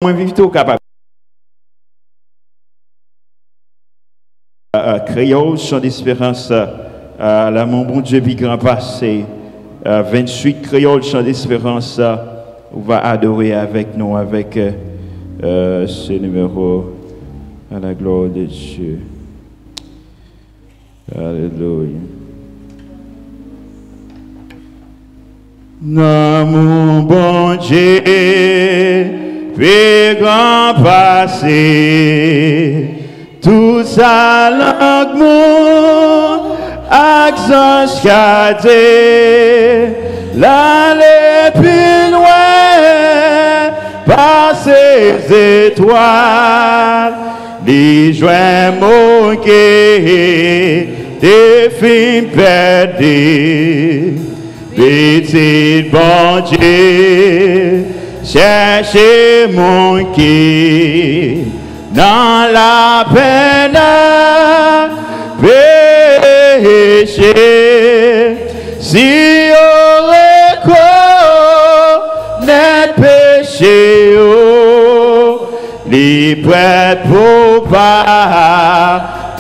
Moi, vite capable. Créole, chant d'espérance, là, mon bon Dieu, puis grand passé. 28 créole, chant d'espérance, on va adorer avec nous, avec ce numéro, à la gloire de Dieu. Alléluia. Non, mon bon Dieu, puis grand passé, tout ça l'amour, accent scadé, l'aller plus loin, par ces étoiles, les joints moqués, des films perdus, petit bon Dieu, cherchez mon qui dans la peine péché. Si on reconnaît péché, les prêtres pour pardonner.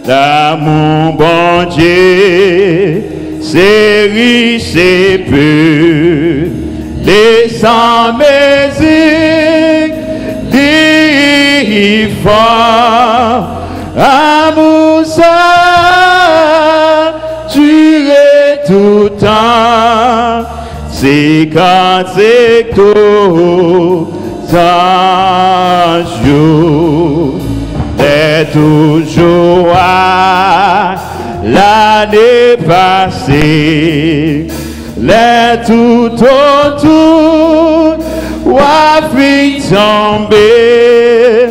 Là, mon bon Dieu, c'est riche, c'est peu, les sans musique, dit fort, amour ça, tu es tout temps, c'est quand c'est tout, sans jour, c'est toujours l'année passée, les tout autour, wa fi tomber,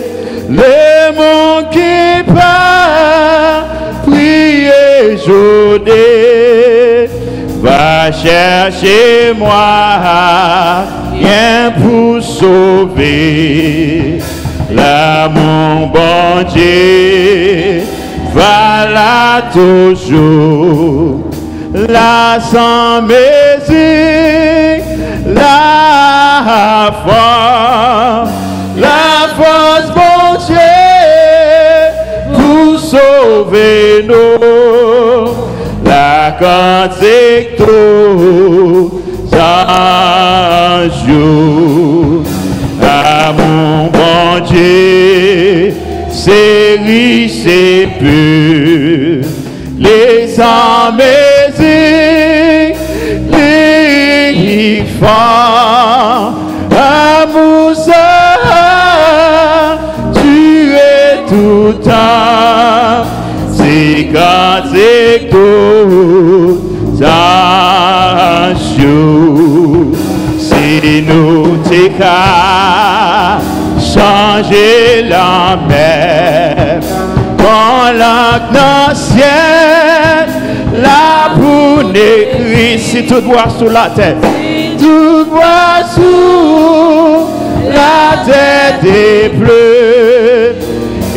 les monts qui partent, prier journée, va chercher moi, rien pour sauver, là mon bon Dieu, va là toujours. La sans musique, la force bon Dieu pour sauver nous, la cantique tout un jour, à mon bon Dieu, c'est riche, c'est pur, les sans musique, les forts, amour ça, tu es tout temps, c'est quand c'est tout un jour, si nous t'écarts, changer la mer, quand l'ancien la pour n'écrit, si tout bois sous la tête, tout bois sous la tête est bleue,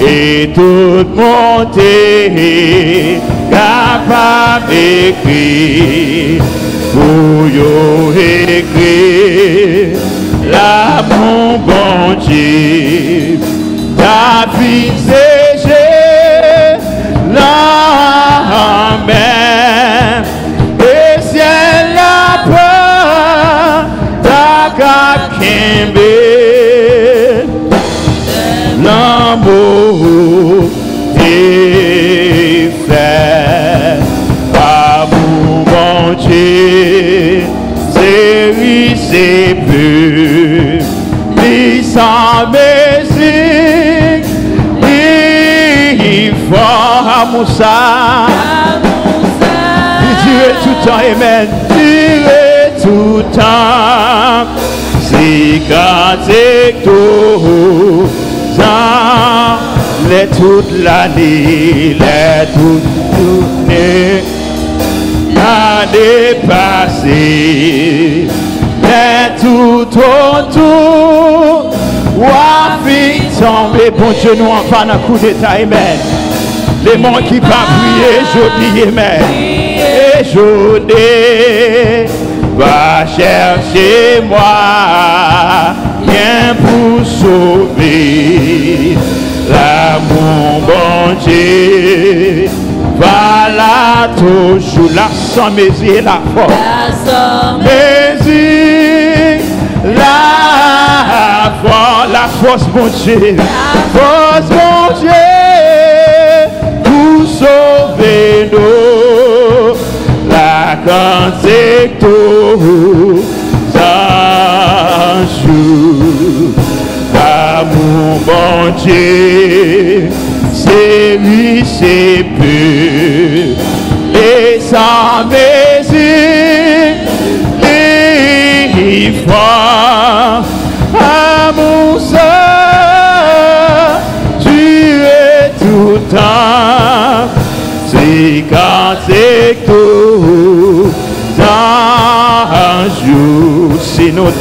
et toute montée capable d'écrire, pour y écrire, là mon bon Dieu, ta vie c'est l'amen, et ciel la peur, ta kakembe, l'amour est fait, par mon bon Dieu, c'est riche, c'est pur, les sans musique, les forts, amour ça, Dieu tout temps, amen, Dieu tout temps, c'est quand c'est tout temps, les toute l'année, les toute l'année passée, les tout autour, wa fi tomber, bon Dieu nous en parle un coup d'état, amen. Les monts qui pas prier, jodi, amen. Et jodi, va chercher moi, rien pour sauver. L'amour bon Dieu, va la toujours, la sans mesure, la force. La sans mesure, la force bon Dieu, force bon Dieu, pour sauver nous. La cantique tous un jour. Amour bon Dieu, c'est lui, c'est peu, et sans mesure, il faut amour ça, tu es tout temps, c'est quand c'est tout un jour, c'est nos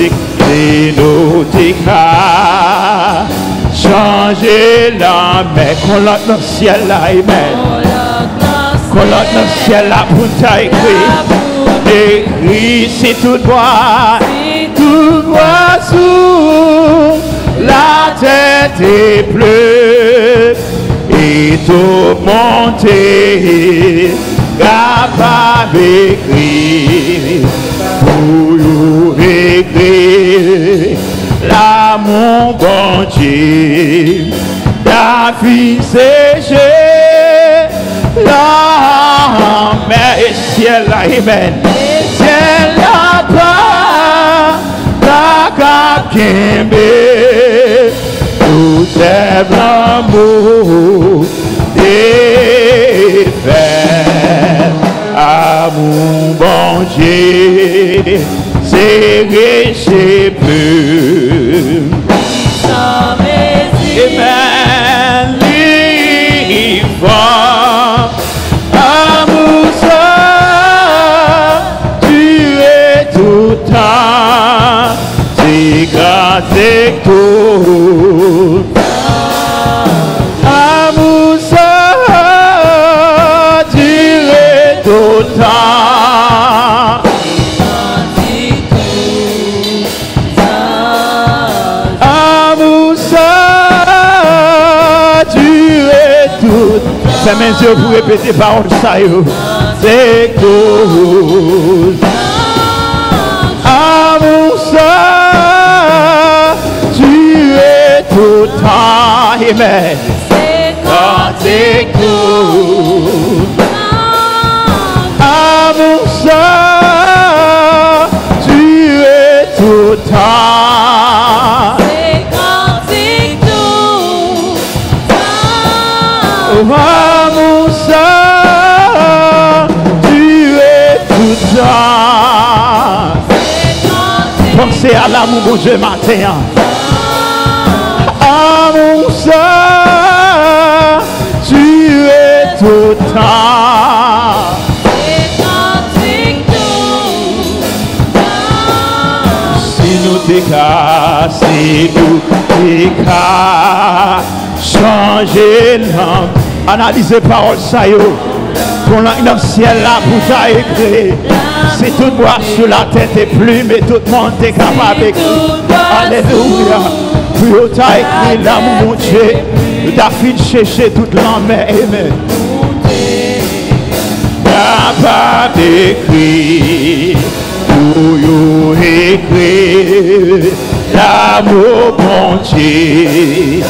changer la mer, qu'on l'a dans le ciel là, amen. Qu'on l'a dans le ciel là pour t'écrire. Écrit, c'est tout droit sous la tête est bleue et tout monté, capable d'écrire. Pour écrire l'amour bon Dieu, David séché, la mer et ciel, amen. Ciel là-bas, la capimbe, tout est l'amour des frères. Amour bon Dieu, c'est riche peu. Amen, l'ivre, amour ça, tu es tout temps, c'est grâce à tout. Amour ça, tu es tout temps. C'est mes yeux pour répéter parole ça. C'est tout. Amour ça, tu es tout temps. Amen. C'est tout. Amour ça, tu es tout temps. Amour ça, tu es tout temps. Pensez à l'amour bon Dieu matin. Amour ça, tu es tout temps. Si nous décassons, nous décassons. Changer l'âme, analysez parole ça yo. Qu'on a dans le ciel là pour t'a écrit. C'est tout bois sur la tête et plume et tout le monde est capable d'écrire. Alléluia. Pour t'a écrit l'amour mon Dieu. T'as fini chercher toute l'âme, amen. Capable d'écrire. Pour yo écrire l'amour mon Dieu.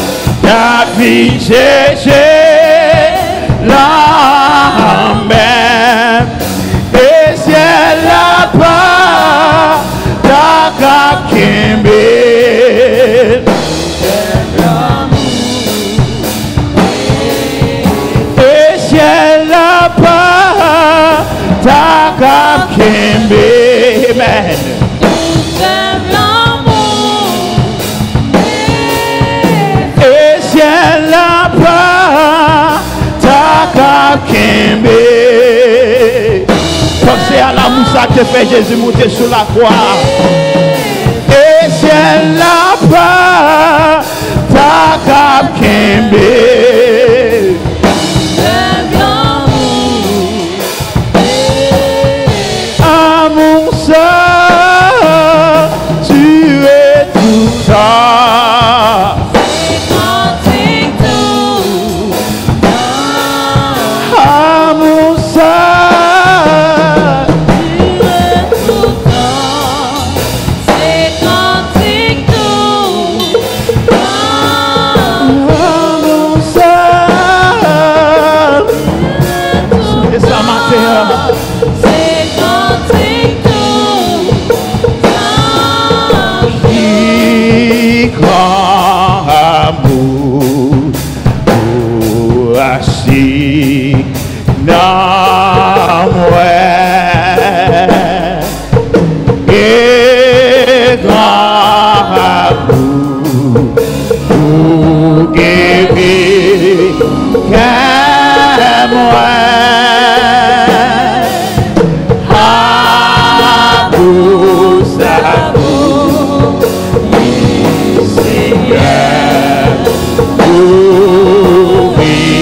La vie la mer et ciel là-bas, la capimbe. Et ciel là-bas, ta capimbe. Amen. Là-bas, ta capimbe. Pensez à l'amour ça que fait Jésus monter sur la croix. Et ciel là-bas, ta capimbe. Amour ça. pour guérir qu'à moi. Amour, ça vaut, Seigneur, pour vivre.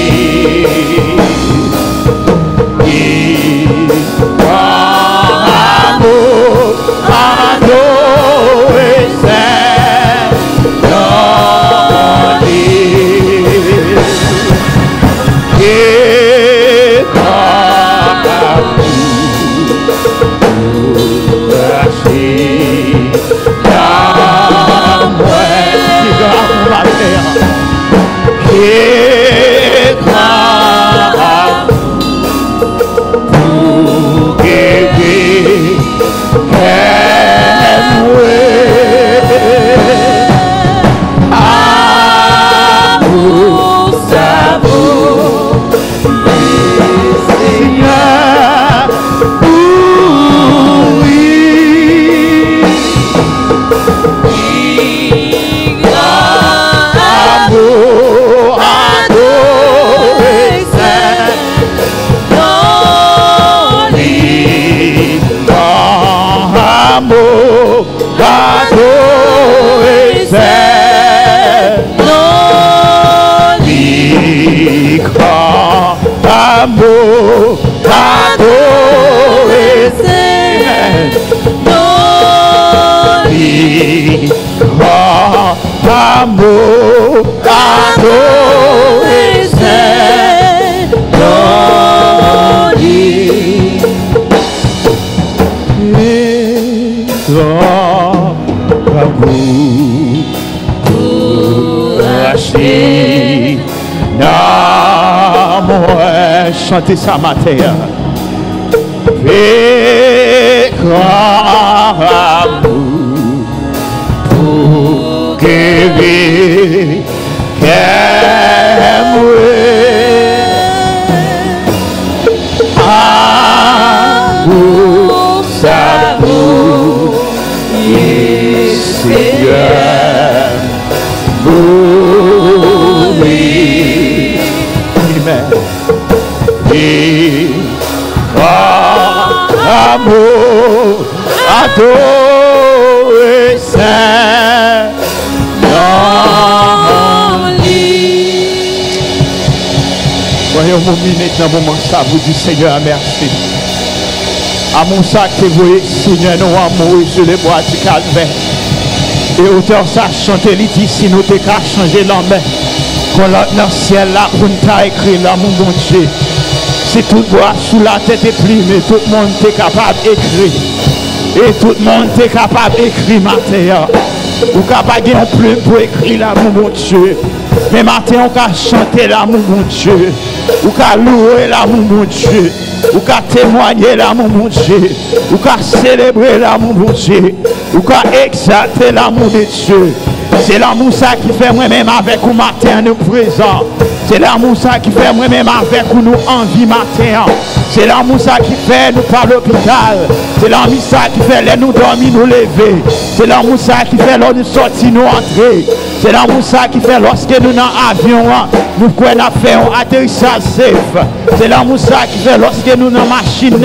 Amour, adoré, amour, adoré, chantez ça matin. Fais grand amour pour guérir amour, ça vaut, Seigneur, mourir. Amen. Amour, adoré, Saint, voyons mon minute dans le moment ça vous dit Seigneur merci. Amour ça que vous voyez Seigneur nous amour sur les bois du calvaire. Et auteur ça chanter il dit si nous t'es qu'à changer l'homme qu'on l'a dans le ciel là pour nous t'a écrit l'amour bon Dieu. Si tout bois sous la tête est primé, tout le monde est capable d'écrire. Et tout le monde est capable d'écrire matin. Ou capable de un plume pour écrire l'amour mon Dieu. Mais matin on peut chanter l'amour mon Dieu. Ou peut louer l'amour mon Dieu. Ou peut témoigner l'amour mon Dieu. Ou peut célébrer l'amour mon Dieu. Ou peut exalter l'amour de Dieu. C'est l'amour ça qui fait moi-même avec vous matin nous présent. C'est l'amour ça qui fait moi-même avec vous nous envie matin. C'est l'amour ça qui fait nous par l'hôpital. C'est l'amour ça qui fait les nous dormir, nous lever. C'est l'amour ça qui fait lorsque nous sortir, nous entrer. C'est l'amour ça qui fait lorsque nous dans l'avion, nous pouvons faire un atterrissage safe. C'est l'amour ça qui fait lorsque nous dans la machine,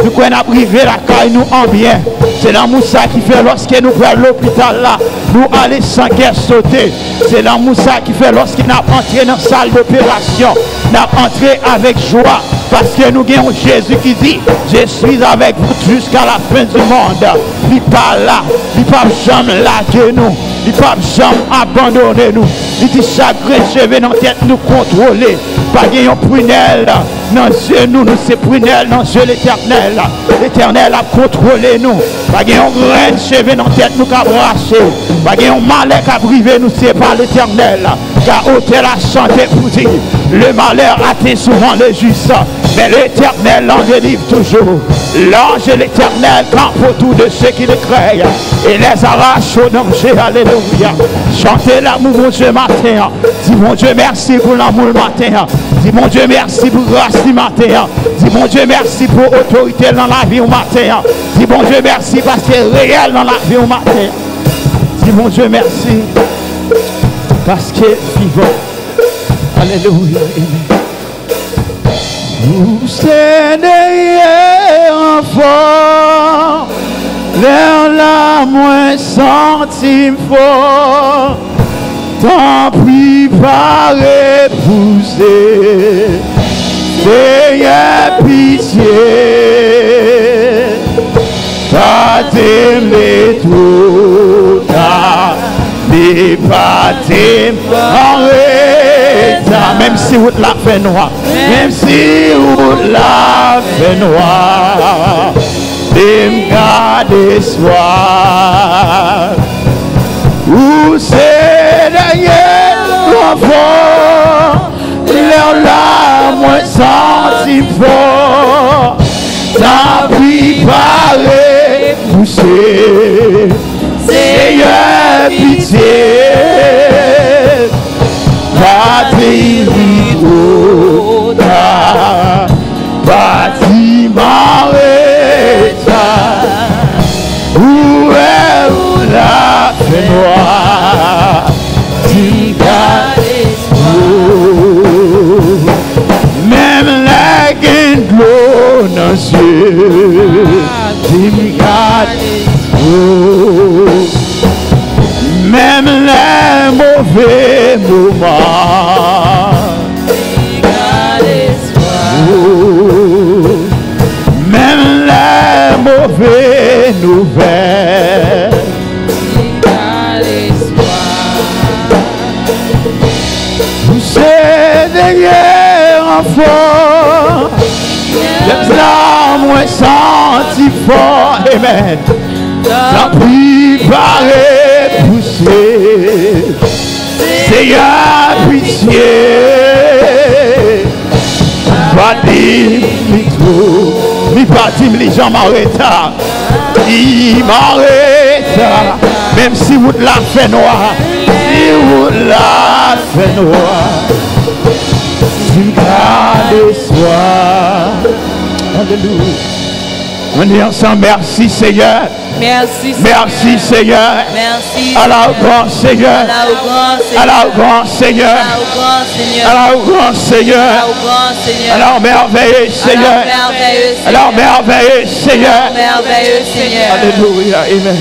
nous pouvons arriver la caille, nous en bien. C'est l'amour ça qui fait lorsque nous prenons l'hôpital là, nous aller sans guerre sauter. C'est l'amour ça qui fait lorsque nous entrons dans la salle d'opération, nous entrons avec joie. Parce que nous avons Jésus qui dit, je suis avec vous jusqu'à la fin du monde. Il n'est pas là, il ne peut jamais lâcher nous, il ne peut jamais abandonner nous. Il dit chaque cheveu dans la tête nous contrôler. Pas de prunelle dans les yeux nous, c'est prunelle dans les yeux l'éternel. L'éternel a contrôlé nous. Pas de grain de cheveux dans la tête nous qui a brassé. Pas de malheur qui a privé nous, c'est par l'éternel. Car autel a chanté pour dire, le malheur atteint souvent le juste. Mais l'éternel l'en délivre toujours. L'ange de l'éternel campe autour de ceux qui le craignent et les arrache au danger. Alléluia. Chantez l'amour mon Dieu matin. Dis mon Dieu merci pour l'amour matin. Dis mon Dieu merci pour grâce du matin. Dis mon Dieu merci pour autorité dans la vie au matin. Dis mon Dieu merci parce que c'est réel dans la vie au matin. Dis mon Dieu merci. Parce qu'il est vivant. Alléluia. Vous Seigneur enfant, l'air la moins centime fort, tant pis par épouser, Seigneur pitié, pas t'aimer trop tard, mais pas t'aimer. Même si vous la fait noir, même si vous la fait noir, et me garder soir. Où c'est d'ailleurs l'enfant, l'air là, moi senti fort, t'as pris par les poussées, Seigneur pitié. Bâti trop tard, bâti m'arrêta, où est la fait noire, t'y même la gaine de l'eau dans les yeux, t'y même les mauvais moments, même les mauvais nouvelles, vous êtes derrière enfant, les larmes ont senti fort, amen, la préparée poussée, Seigneur pitié, pas dire trop, ni pas dire les gens m'arrêtent, ils m'arrêtent, même si vous la fait noir, si vous la fait noir, si vous gardez soir, alléluia. On est ensemble, merci Seigneur. Merci Seigneur. Merci Seigneur. Merci. Alors grand Seigneur. Alors grand Seigneur. Alors grand Seigneur. Alors merveilleux Seigneur. Alors merveilleux Seigneur. Alléluia. Amen.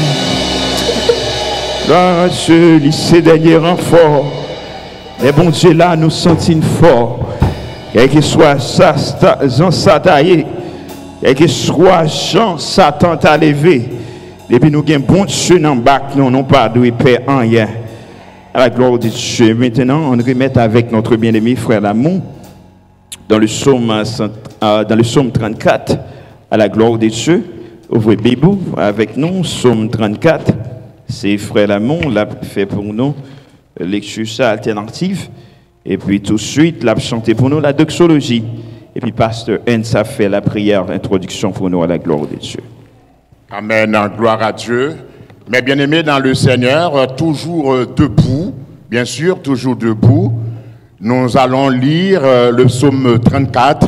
Dans ce lycée dernier renfort, les bons Dieu là nous sentons fort. Quel que soit ça, Jean Sataillé, quel que soit Jean Satan t'a levé. Depuis nous avons bon Dieu dans le bac, nous n'avons pas de paix en rien. À la gloire de Dieu. Maintenant, on remet avec notre bien-aimé frère Lamont dans le psaume 34, à la gloire de Dieu. Ouvrez Bibou avec nous, psaume 34. C'est frère Lamont, l'a fait pour nous, lecture alternative. Et puis tout de suite, l'a chanté pour nous la doxologie. Et puis pasteur Hens a fait la prière, l'introduction pour nous à la gloire de Dieu. Amen, gloire à Dieu. Mes bien-aimés dans le Seigneur, toujours debout, bien sûr, toujours debout. Nous allons lire le psaume 34,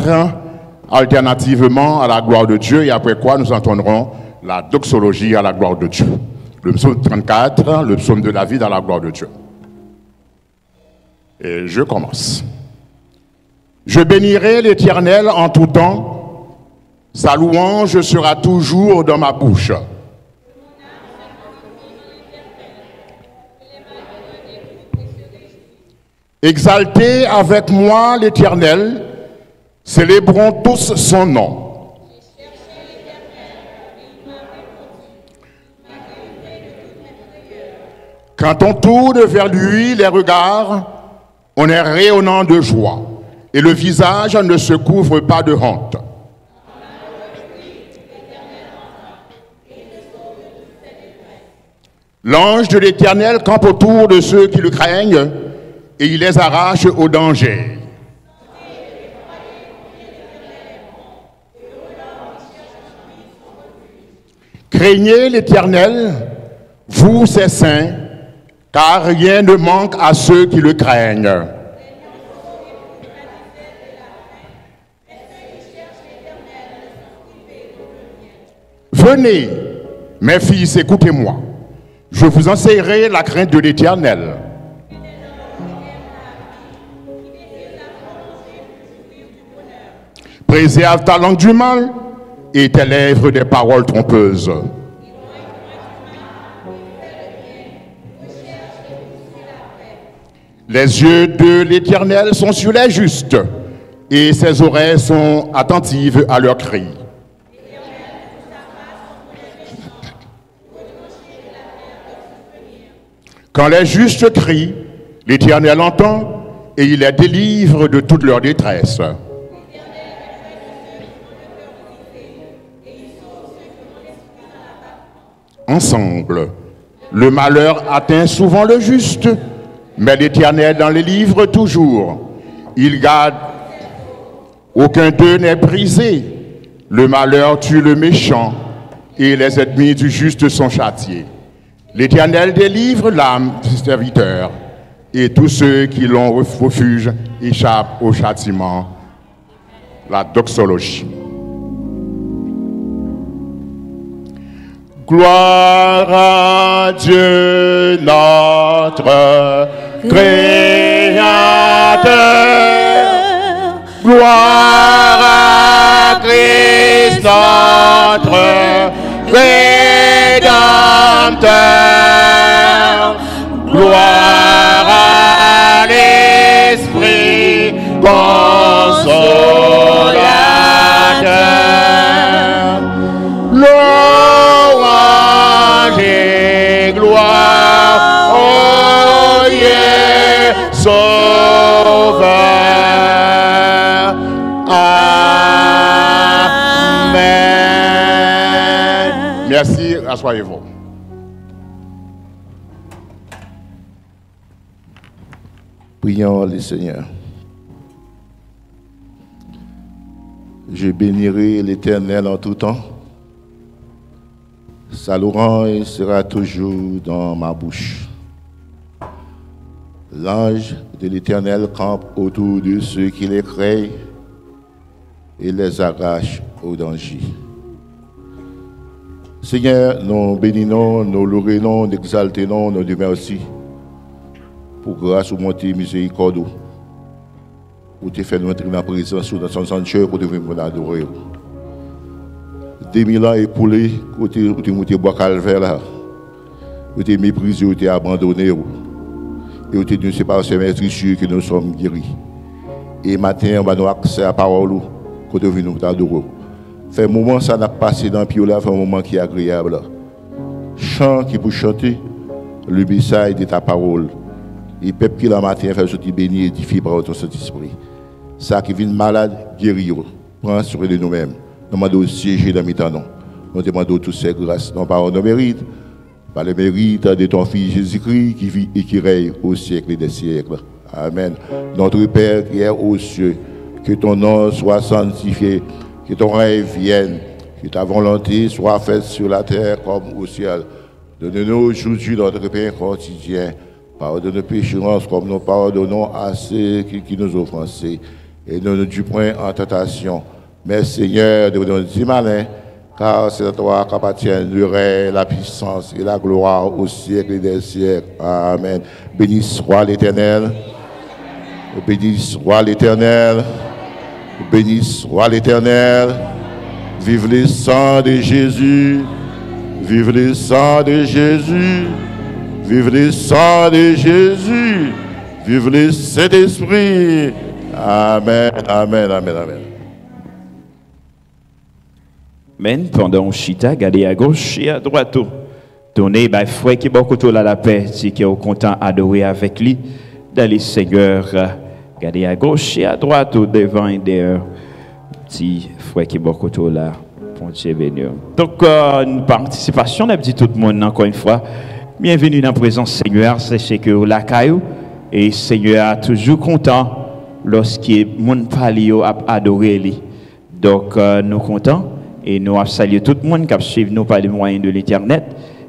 alternativement à la gloire de Dieu, et après quoi nous entendrons la doxologie à la gloire de Dieu. Le psaume 34, le psaume de David à la gloire de Dieu. Et je commence. Je bénirai l'Éternel en tout temps. Sa louange sera toujours dans ma bouche. Exaltez avec moi l'Éternel, célébrons tous son nom. Quand on tourne vers lui les regards, on est rayonnant de joie, et le visage ne se couvre pas de honte. L'ange de l'Éternel campe autour de ceux qui le craignent et il les arrache au danger. Craignez l'Éternel, vous ses saints, car rien ne manque à ceux qui le craignent. Venez, mes fils, écoutez-moi. Je vous enseignerai la crainte de l'Éternel. Préserve ta langue du mal et tes lèvres des paroles trompeuses. Les yeux de l'Éternel sont sur les justes et ses oreilles sont attentives à leurs cris. Quand les justes crient, l'Éternel entend et il les délivre de toute leur détresse. Ensemble, le malheur atteint souvent le juste, mais l'Éternel dans les livre toujours. Il garde, aucun d'eux n'est brisé. Le malheur tue le méchant et les ennemis du juste sont châtiés. L'Éternel délivre l'âme du serviteur et tous ceux qui l'ont refuge échappent au châtiment. La doxologie. Gloire à Dieu notre Créateur. Gloire à Christ notre Rédempteur. Gloire à l'Esprit consolateur. Louange et gloire au Dieu sauveur. Amen. Merci, asseyez-vous. Prions le Seigneur. Je bénirai l'Éternel en tout temps. Sa louange sera toujours dans ma bouche. L'ange de l'Éternel campe autour de ceux qui les craignent et les arrache au danger. Seigneur, nous bénissons, nous louons, nous exaltons, nous te remercions pour grâce ou montée miséricorde, pour te faire entrer dans la présence dans son sanctuaire, pour te venir adorer. 2000 ans écoulés, où tu es monté bois calvaire là, où tu es méprisé, où tu es abandonné, et où tu es dit, c'est par ce meurtrissure que nous sommes guéris. Et matin, on va nous accès à la parole, pour te venir adorer. Fait un moment, ça n'a pas passé dans le pied là, fait un moment qui est agréable. Chant qui pour chanter, le message de ta parole. Et peuple qui la matin fait sortir béni et édifié par ton Saint-Esprit. Ça qui vient malade, guérir. Prends sur de nous-mêmes. Nous demandons siéger dans mes temps. Nous demandons toutes ces grâces, non par nos mérites, par le mérite de ton Fils Jésus-Christ qui vit et qui règne au siècle des siècles. Amen. Notre Père qui est aux cieux, que ton nom soit sanctifié, que ton règne vienne, que ta volonté soit faite sur la terre comme au ciel. Donne-nous aujourd'hui notre pain quotidien. Pardonne nos péchés comme nous pardonnons à ceux qui nous offensent. Et ne nous dis point en tentation. Mais Seigneur, de nous dire malin, car c'est à toi qu'appartiennent le règne, la puissance et la gloire au siècle des siècles. Amen. Béni soit l'Éternel. Béni soit l'Éternel. Béni soit l'Éternel. Vive le sang de Jésus. Vive le sang de Jésus. Vive le sang de Jésus. Vive le Saint-Esprit. Amen, amen, amen, amen. Men, pendant chita, gardez à gauche et à droite. Tournez, bah, frère qui est beaucoup à la paix, si qui est content d'adorer avec lui, dans les seigneurs, gardez à gauche et à droite, devant et derrière. Si frère qui est beaucoup là, pour Dieu bénir. Donc, une participation, on a dit tout le monde encore une fois. Bienvenue dans la présence Seigneur, c'est que la caillou et Seigneur est toujours content lorsqu'il monde parle à adorer lui. Donc nous contents et nous saluons tout le monde qui suit nous par les moyens de l'Internet.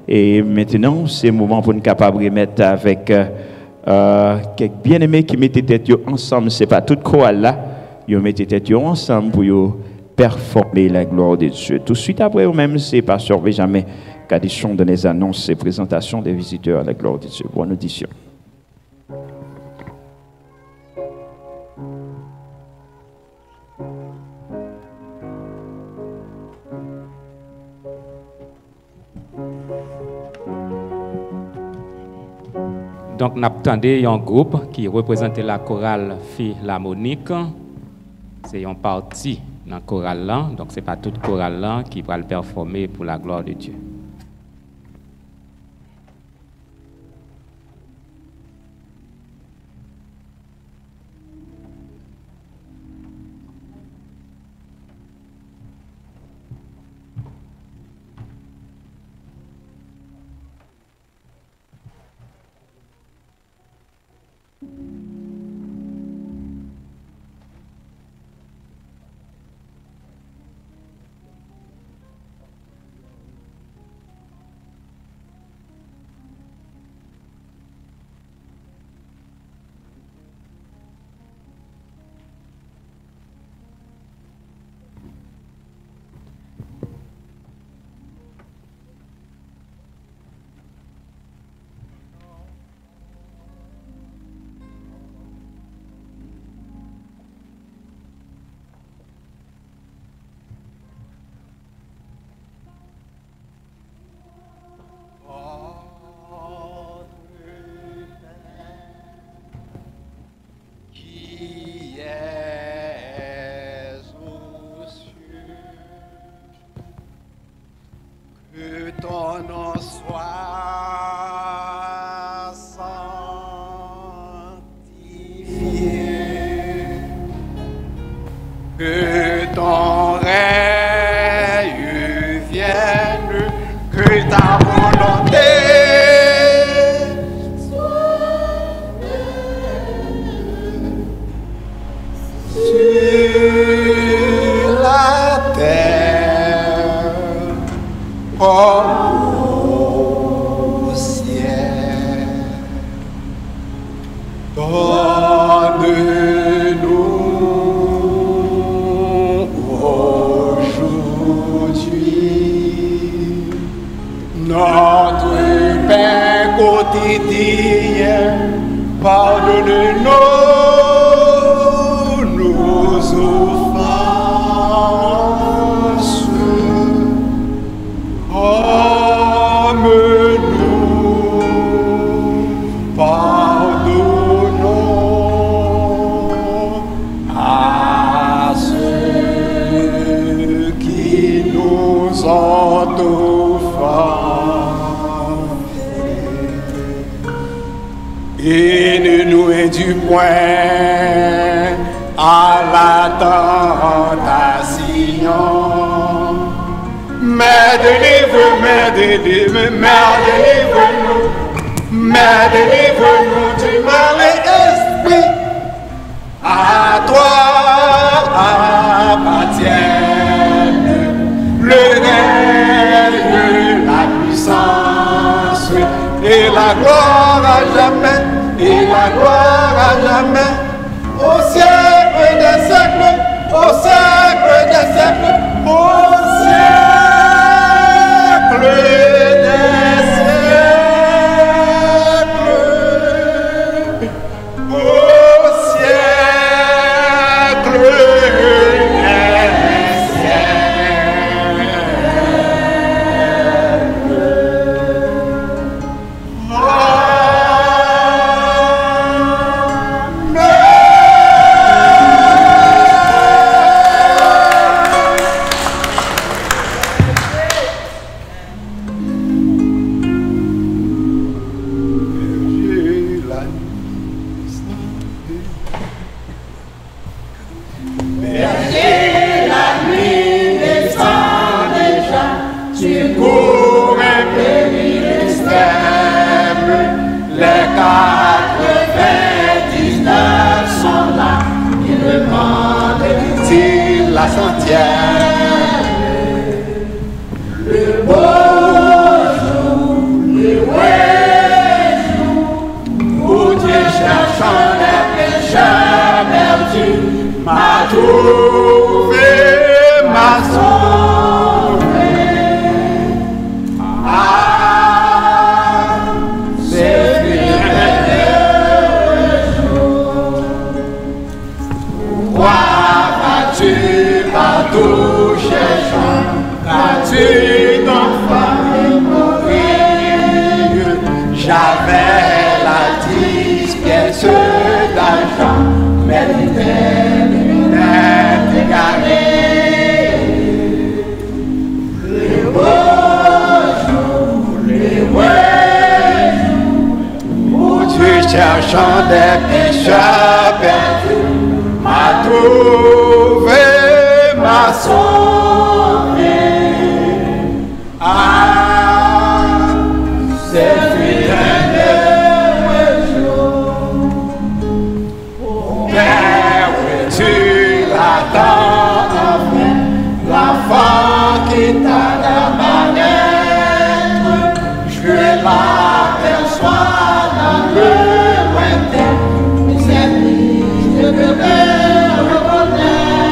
Et maintenant, c'est le moment pour nous capables de mettre avec quelques bien-aimés qui mettent tête ensemble. Ce n'est pas toute chorale là, ils mettent tête ensemble pour performer la gloire de Dieu. Tout de suite après, vous-même, c'est Pasteur Benjamin Cadichon dans les annonces et présentations des visiteurs à la gloire de Dieu. Bonne audition. Donc, nous attendons un groupe qui représente la chorale Philharmonique. C'est une partie dans la chorale là. Donc, ce n'est pas toute chorale là qui va le performer pour la gloire de Dieu. Et ne nous induis point à la tentation, mais délivre-nous du mal esprit. À toi appartiennent le règne, la puissance et la gloire à jamais. Et la gloire à jamais, au siècle des siècles, au siècle des siècles, au siècle des siècles, au siècle des m'a trouvé, à 10 pièces d'argent, mais l'idée n'est égarée. Les beaux jours, les vrais jours, où tu cherchant des pécheurs perdus, m'a trouvé, m'a sauvé. Ah, c'est l'enfant qui t'a d'abord, je l'aperçois dans le lointain, mes amis, je devais reconnaître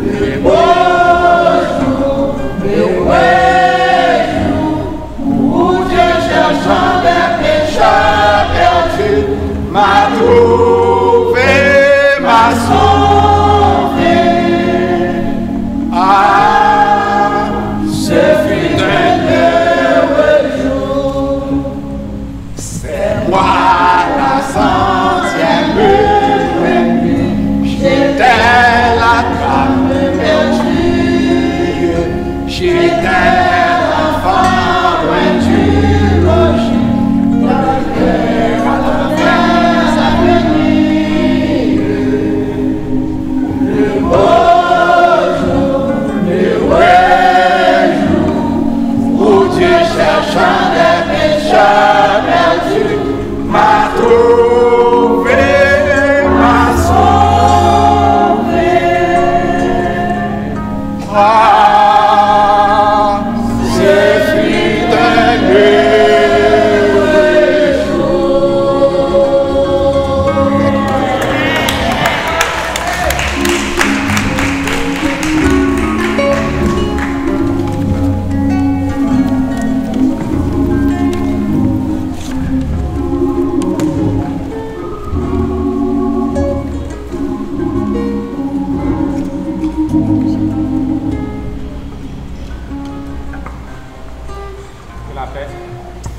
les beaux jours, les vrais jours, où Dieu cherchant des pécheurs perdus, m'a trouvé, m'a sauvé. Ah, ce fut un heureux jour. C'est moi la 100e nuit. J'étais la trame perdue. J'étais l'enfant loin du logis. Dans le cœur à la fin à venir. Le beau cherchant des pécheurs perdus, m'a trouvé, m'a sauvé. Ah, ce fut un heureux jour.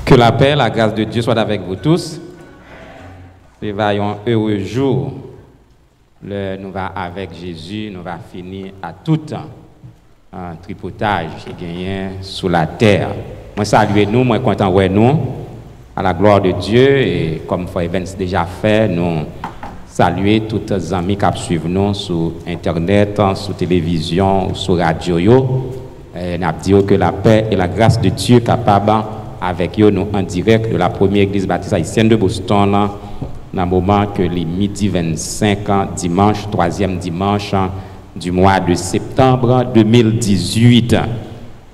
Que la paix, la grâce de Dieu soit avec vous tous. Prévoyons un heureux jour. Nous va avec Jésus, nous va finir à tout temps un tripotage qui gagne sous la terre. Moi saluer nous, moi content ouais nous à la gloire de Dieu et comme Frère Evans déjà fait, nous saluer tous les amis qui suivent nous sur internet, sur télévision, sur radio. Nous disons que la paix et la grâce de Dieu capable avec nous en direct de la première église baptiste haïtienne de Boston, dans le moment que les midi 25, dimanche, 3e dimanche du mois de septembre 2018.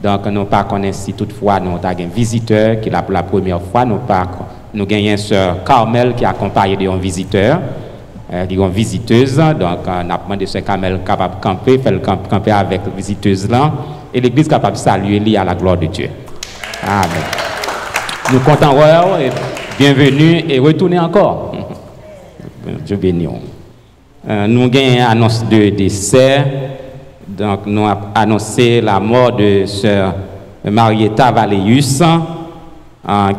Donc, nous ne connaissons pas si toutefois nous avons un visiteur qui est là pour la première fois. Nous avons une sœur Carmel qui est accompagnée d'un visiteur, une visiteuse. Donc, on a demandé sœur Carmel capable de camper, faire le camper avec la visiteuse là. Et l'église capable de saluer à la gloire de Dieu. Amen. Nous comptons et bienvenue et retournez encore. Dieu béni. Nous avons une annonce de décès. Donc, nous avons annoncé la mort de sœur Marietta Valéus,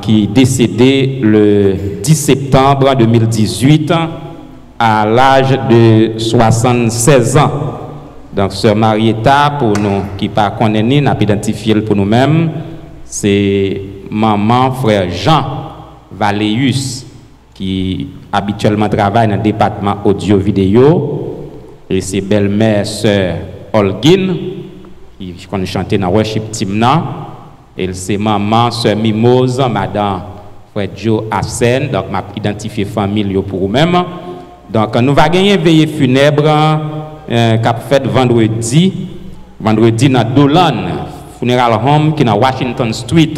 qui est décédée le 10 septembre 2018 à l'âge de 76 ans. Donc, sœur Marietta, pour nous qui ne connaissons pas, nous avons identifié pour nous-mêmes, c'est maman frère Jean Valéus, qui habituellement travaille dans le département audio-vidéo, et c'est belle-mère sœur Holguin, qui chantait dans le worship team, et c'est maman sœur Mimose, madame frère Joe Assen, donc m'a identifié famille pour vous-même. Donc nous va gagner veillée funèbre qu'a fait vendredi dans Dolan Funeral Home qui est dans Washington Street,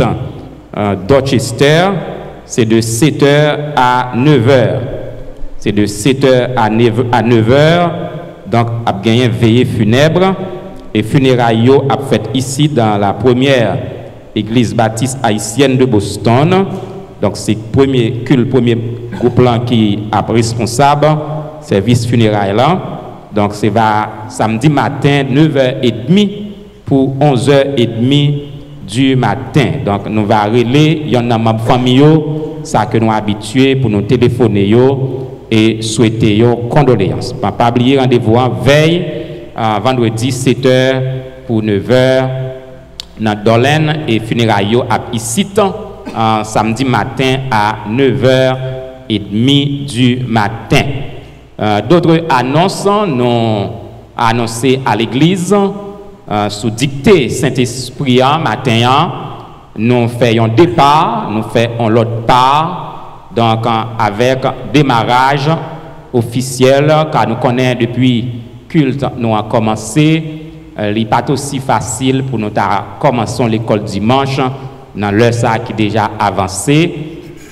Dorchester. C'est de 7h à 9h. C'est de 7h à 9h. Donc, a gagné veillée funèbre. Et funérailles a fait ici dans la première église baptiste haïtienne de Boston. Donc, c'est le premier groupe là qui est responsable service funérailles là. Donc, c'est samedi matin 9h30 pour 11h30 du matin. Donc, nous va relayer, il y en a ma famille, ça que nous habitués pour nous téléphoner et souhaiter condoléances. Pas oublier rendez-vous en veille, vendredi 7h pour 9h dans Dolène et funérailles à ici, samedi matin à 9h30 du matin. D'autres annonces nous annoncées à l'église sous dictée Saint-Esprit matin. Nous faisons départ, nous faisons l'autre part, donc avec démarrage officiel, car nous connaissons depuis culte, nous avons commencé. Il n'est pas aussi facile pour nous commencer l'école dimanche dans l'heure ça qui est déjà avancé.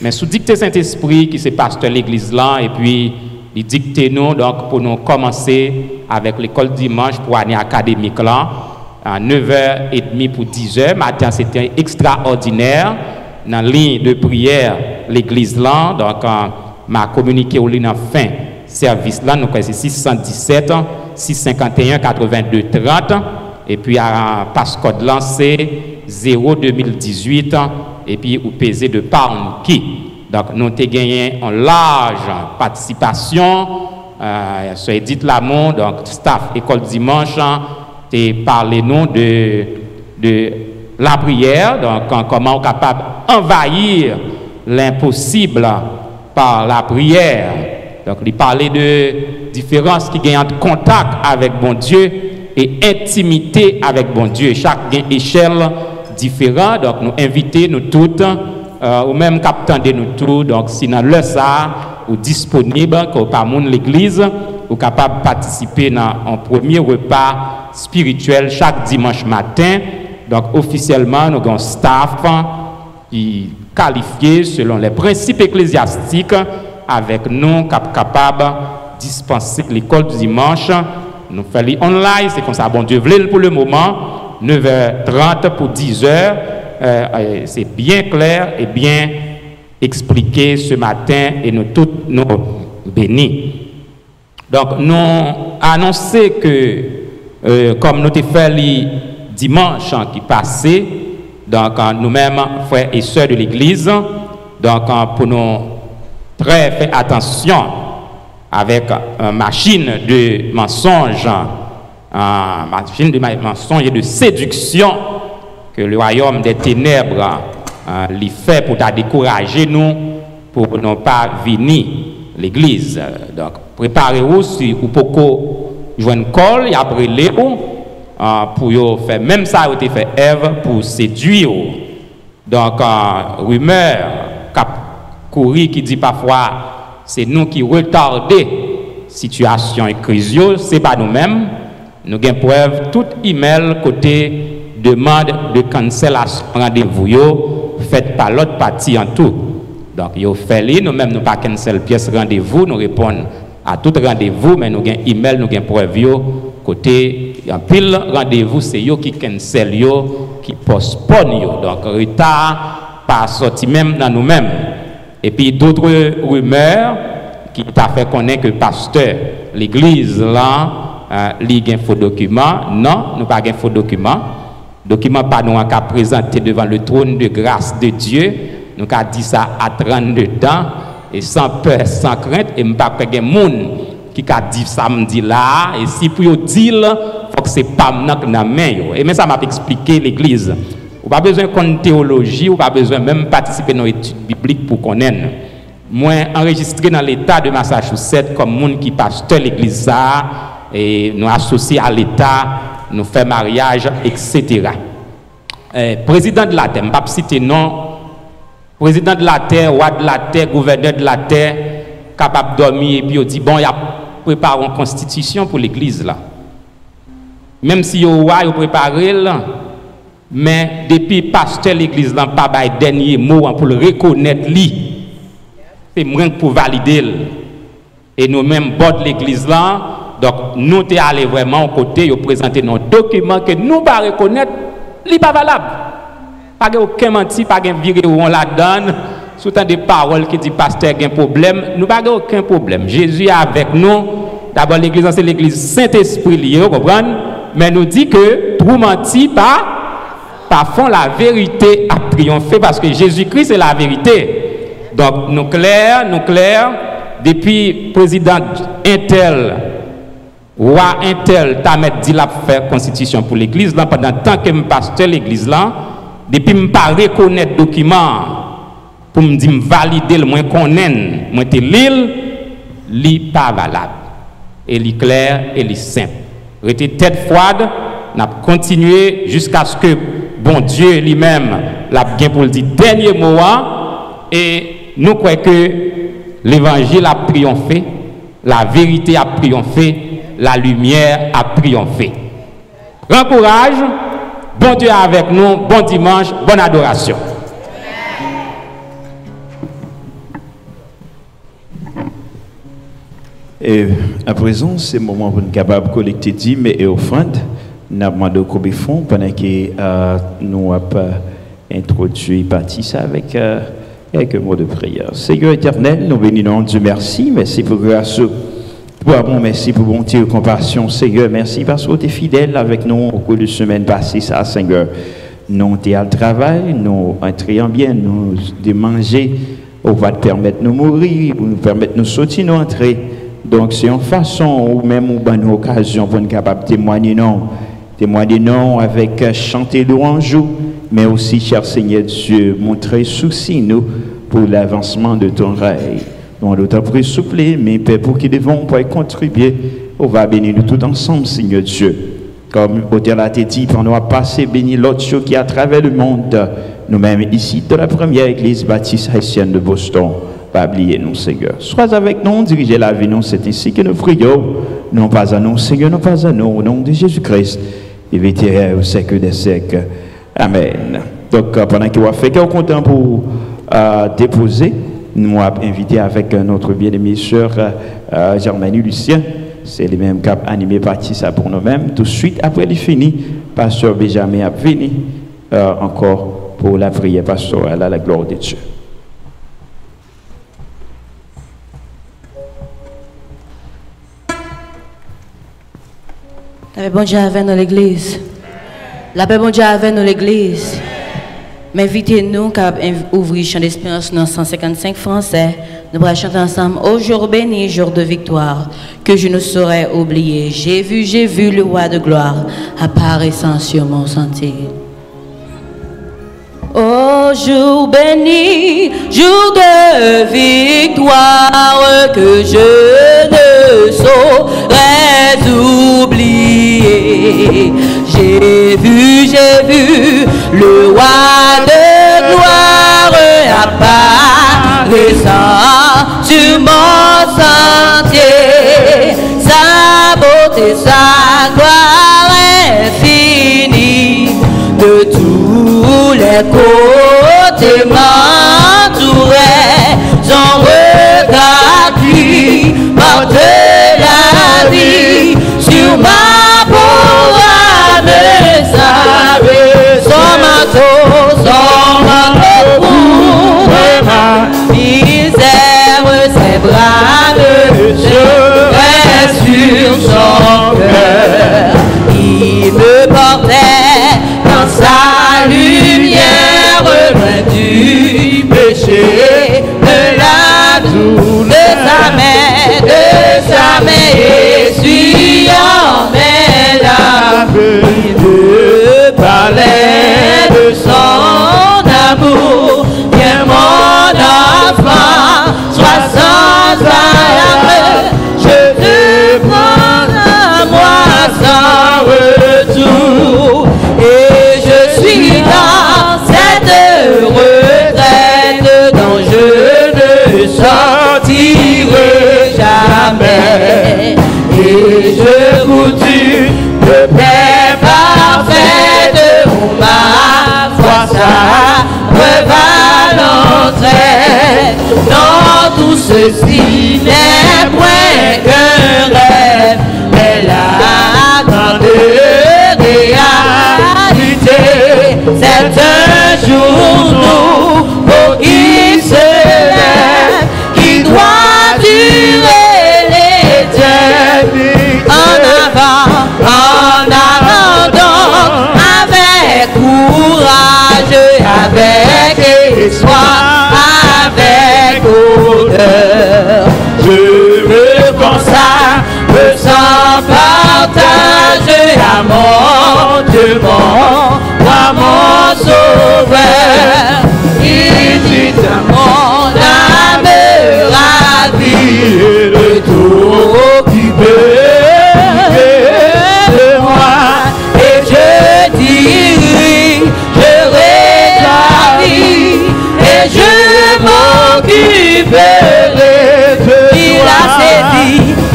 Mais sous dictée Saint-Esprit, qui c'est pasteur l'église là, et puis il dicte nous donc pour nous commencer avec l'école dimanche pour l'année académique là. À 9h30 pour 10h. Matin, c'était extraordinaire. Dans la ligne de prière, l'église là, donc, m'a communiqué au ligne en fin service là, nous c'est 617, 651, 82, 30. Et puis, à passcode là, c'est 02018. Et puis, vous pesez de pound qui. Donc, nous avons gagné en large participation. Soit Edith Lamont, donc, staff école dimanche. Et parlez-nous de la prière, donc comment on est capable d'envahir l'impossible par la prière. Donc, il parlait de différence qui gagne entre contact avec bon Dieu et intimité avec bon Dieu. Chaque échelle différente, donc nous invitons nous toutes, ou même captant de nous tous, donc si dans le ça, ou disponible, que par l'église, ou capable de participer dans un premier repas spirituel chaque dimanche matin. Donc officiellement, nous avons un staff qui est qualifié selon les principes ecclésiastiques avec nous capable de dispenser l'école du dimanche. Nous faisons online, c'est comme ça, bon Dieu voulait pour le moment, 9h30 pour 10h. C'est bien clair et bien expliqué ce matin et nous tous nous bénis. Donc nous annonçons que comme nous avons fait le dimanche qui passé, donc nous-mêmes, frères et sœurs de l'Église, donc pour nous très faire attention avec une machine de mensonge, et de séduction que le royaume des ténèbres lui fait pour décourager nous, pour ne pas venir l'Église. Donc préparez-vous si vous pouvez joindre col et après Léo pour faire même ça a été fait Ève pour séduire. Donc rumeur cap courir qui dit parfois c'est nous qui retardons situation et crise, c'est pas nous-mêmes. Nous avons preuve tout email côté demande de cancellation rendez-vous fait par l'autre partie en tout. Donc yo fait nous-mêmes nous pas cancel pièce rendez-vous, nous répondons à tout rendez-vous, mais nous avons email, nous avons preuve côté en pile rendez-vous, c'est eux qui cancel, qui postpone. Donc retard pas sorti même dans nous-mêmes. Et puis d'autres rumeurs qui t'a fait connaître que pasteur, l'église là, il y a un faux document. Non, nous pas un faux document. Document pas nous qu'à présenter devant le trône de grâce de Dieu. Nous avons dit ça à 32 ans. Et sans peur, sans crainte, et je pas de monde qui a dit samedi là, et si pour dire, il faut que c'est pas dans la main. Et mais ça m'a expliqué l'église. Vous pas besoin de théologie, vous pas besoin même participer dans l'étude biblique pour connaître. Moi, enregistré dans l'État de Massachusetts comme monde qui pasteur l'église ça, et nous associés à l'État, nous fait mariage, etc. Président de la terre, je ne vais pas citer non. Président de la terre, roi de la terre, gouverneur de la terre, capable de dormir, et puis il dit, bon, il y a préparé une constitution pour l'église là. Même si il roi, il préparé là, mais depuis pasteur l'église là, pas le dernier mot pour le reconnaître lui. C'est moins pour valider. Et nous-mêmes, bord de l'église là, donc nous sommes allés vraiment au côté, ils ont présenté nos documents que nous ne pas reconnaître, il n'est pas valable. Pas aucun menti, pas de viré où on la donne, sous tant des paroles qui dit pasteur a un problème, nous n'avons aucun problème. Jésus est avec nous. D'abord, l'église, c'est l'église Saint-Esprit lié, vous comprenez? Mais nous dit que tout menti, pas pas font la vérité à triompher parce que Jésus-Christ est la vérité. Donc, nous clair, depuis président Intel, roi Intel, t'a dit la faire constitution pour l'église, là, pendant tant que je pasteur l'église là, depuis je pas reconnaître document pour me dire valider le moins connaître, moi te l'île, li pas valable. Et li clair et li simple. Rester tête froide, n'a continué jusqu'à ce que bon Dieu lui-même l'a bien pour le dire dernier mot et nous croyons que l'évangile a triomphé, la vérité a triomphé, la lumière a triomphé. Grand courage, bon Dieu avec nous, bon dimanche, bonne adoration. Et à présent, c'est le moment pour nous capables de collecter dîmes et offrandes. Nous avons demandé au Cobifon pendant que nous avons introduit partie avec quelques mots de prière. Seigneur éternel, nous bénissons Dieu, merci. Merci pour grâce. Bon, merci pour bonté et compassion, Seigneur. Merci parce que tu es fidèle avec nous au cours de la semaine passée, ça, Seigneur. Nous sommes à travail, nous entrons bien, nous de manger, on va te permettre de nous mourir, pour nous permettre de nous sortir, nous entrer. Donc, c'est une façon ou même une occasion pour nous capables de témoigner non avec chanter louange, mais aussi, cher Seigneur Dieu, montrer souci nous pour l'avancement de ton règne. Nous d'autant plus souple, mais Père, pour qu'ils devons contribuer, on va bénir nous tout ensemble, Seigneur Dieu. Comme l'auteur l'a dit, pour nous passer, bénir l'autre chose qui est à travers le monde, nous-mêmes ici, de la première église baptiste haïtienne de Boston. Pas oublier nous, Seigneur. Sois avec nous, dirigez la vie, nous, c'est ainsi que nous prions. Non pas à nous, Seigneur, non pas à nous, au nom de Jésus-Christ, et vétérinaire au siècle des siècles. Amen. Donc, pendant qu'il va faire quelques temps pour déposer, nous avons invité avec notre bien-aimée sœur Germanie Lucien. C'est les mêmes cap animés partie ça pour nous-mêmes. Tout de suite, après il fini, pasteur Benjamin a venu encore pour la prière pastorale à la gloire de Dieu. La paix bon Dieu avec nous l'église. La paix bon Dieu avec nous l'église. M'invitez-nous à ouvrir Chant d'Espérance dans 155 français. Nous allons chanter ensemble. Ô jour béni, jour de victoire, que je ne saurais oublier. J'ai vu le roi de gloire apparaissant sur mon sentier. Ô jour béni, jour de victoire, que je ne saurais oublier. J'ai vu le roi de gloire apparaissant sur mon sentier. Sa beauté, sa gloire infinie, de tous les côtés m'entourait. Son regard qui porte la vie sur ma peau à me saluer. Son manteau couvre ma misère, ses bras je reste sur son cœur. Il me portait dans sa lumière, loin du péché, de la douleur, de sa main essuyant mes larmes. Il me parlait de son amour, viens mon enfant, sois sans alarme, je te prends à moi sans retour. Et je suis dans cette retraite dont je ne sortirai jamais. Et je goûte de paix parfaite, où ma foi ça revalencerait. Non, tout ceci n'est point qu'un rêve, mais la grande réalité. C'est un jour nouveau qui se lève, qui doit durer l'éternité. En avant donc, avec courage, récupérer de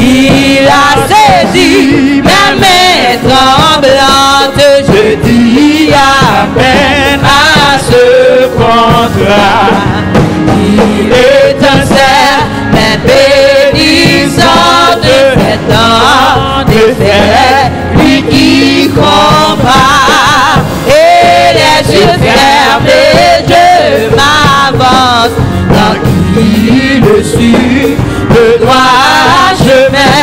il a saisi ma main tremblante. Je dis amen à ce contrat. Il est un serment bénissant de cet an de fait, lui qui combat. Et les yeux fermés, je m'avance, tranquille sur le droit chemin.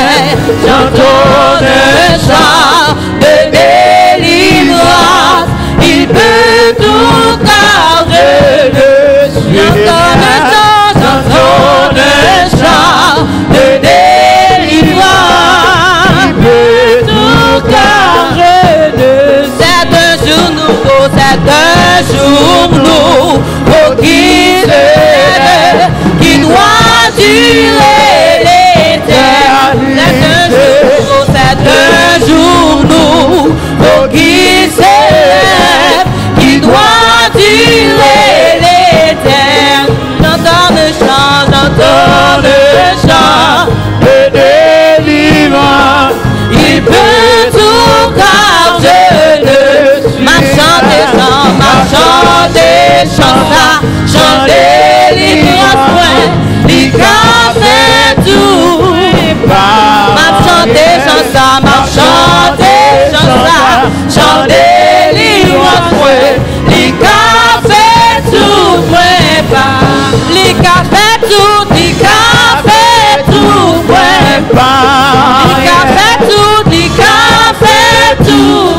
J'entends un chant de délivrance. Il peut tout car je le suis. J'entends un chant de délivrance. Il peut tout car je le suis. C'est un jour nouveau, c'est un jour nouveau qui doit durer l'éternité. C'est un jour nouveau qui s'élève, qui doit durer l'éternité. J'entends le chant de délivrance. Il peut tout car je le suis. Ma chant des chants, chant délivrance, il fait tout. Ma chant des chants, chant délivrance, il fait tout. Il fait tout, il fait tout,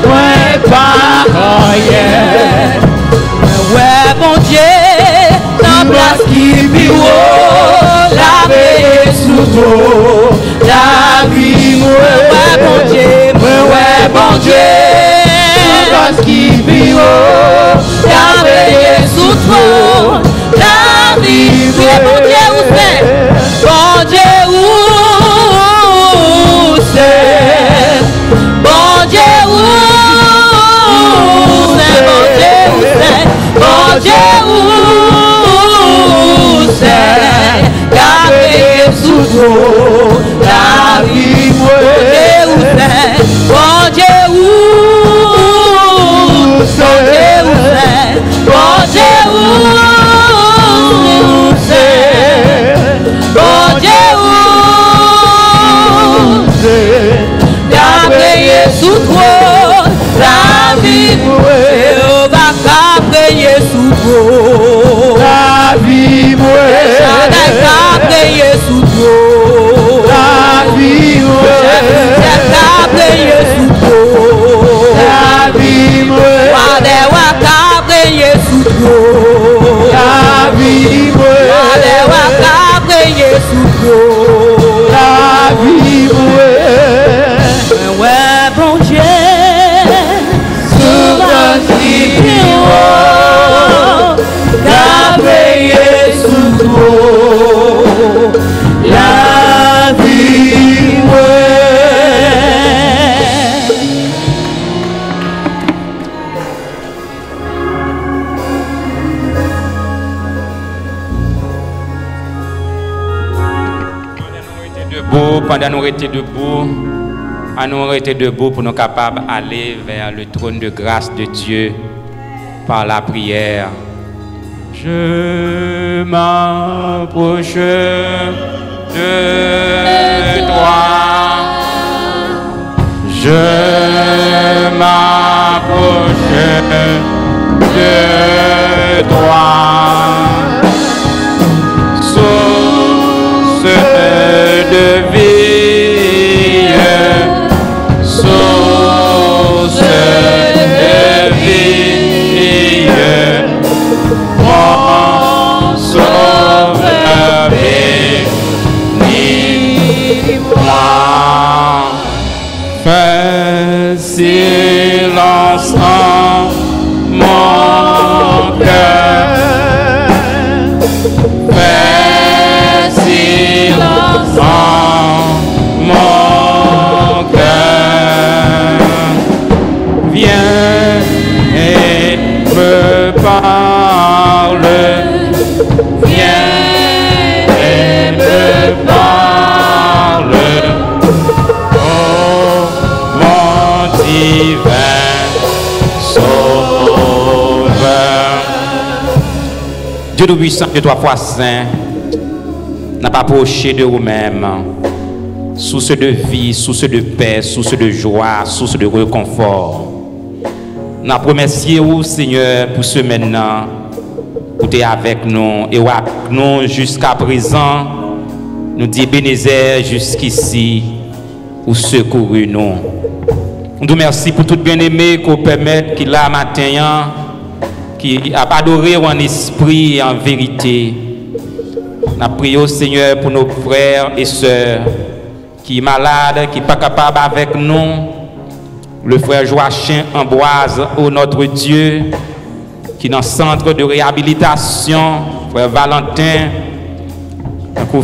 ouais, bon Dieu, dans place qui vit la veille sous toi, la vie, ouais, bon Dieu, dans place qui vit la veille sous toi, la vie, ouais, bon Dieu, où c'est? Bon Dieu, où c'est? Bon Dieu, où c'est? Bon Dieu, où c'est? Gardez sous toi la vie, bon Dieu, où c'est? Bon Dieu, où c'est? Bon Dieu, où c'est? Gardez sous toi la vie, sous toi la vie, sous toi la vie, sous toi la vie, sous toi la vie, sous toi la vie, ouais, bon Dieu, souvent qui sous toi la vie, Pendant nous étions debout, nous étions debout pour nous capables d'aller vers le trône de grâce de Dieu par la prière. Je m'approche de toi. Je m'approche de toi. Source de vie, source de vie, mon sauveur bénis-moi. Fais silence en mon cœur, fais silence en mon cœur. Viens et me parle, viens Dieu Tout-Puissant, Dieu trois fois saint, n'a pas approché de vous-même, source de vie, source de paix, source de joie, source de réconfort. Nous remercions vous, Seigneur, pour ce maintenant, pour être avec nous et avec nous jusqu'à présent. Nous disons Bénézer jusqu'ici pour secourir nous. Nous remercions pour tout bien-aimé qu'on permette qu'il a matin, qui a adoré en esprit et en vérité. Nous prions au Seigneur pour nos frères et sœurs qui sont malades, qui ne sont pas capables avec nous. Le frère Joachim Ambroise, oh notre Dieu, qui est dans le centre de réhabilitation, frère Valentin,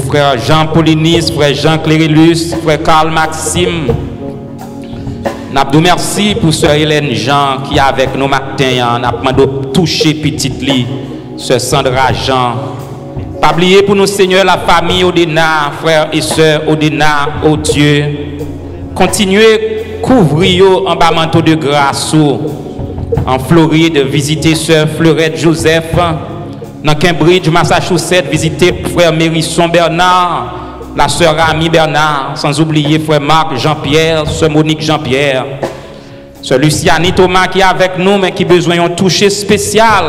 frère Jean Paulinis, frère Jean Clérillus, frère Carl Maxime. Nous merci pour sœur Hélène Jean qui est avec nous matin. Nous demandé de toucher petite lit, sœur Sandra Jean. Pas oublier pour nous, Seigneur, la famille Odena, frères et sœurs Odena, oh Dieu. Continuez couvrir en bas manteau de grâce en Floride, visiter sœur Fleurette Joseph. Dans Cambridge, Massachusetts, visiter frère Mérisson Bernard, la sœur Ami Bernard, sans oublier frère Marc Jean-Pierre, sœur Monique Jean-Pierre, sœur Luciani Thomas qui est avec nous, mais qui a besoin d'un toucher spécial,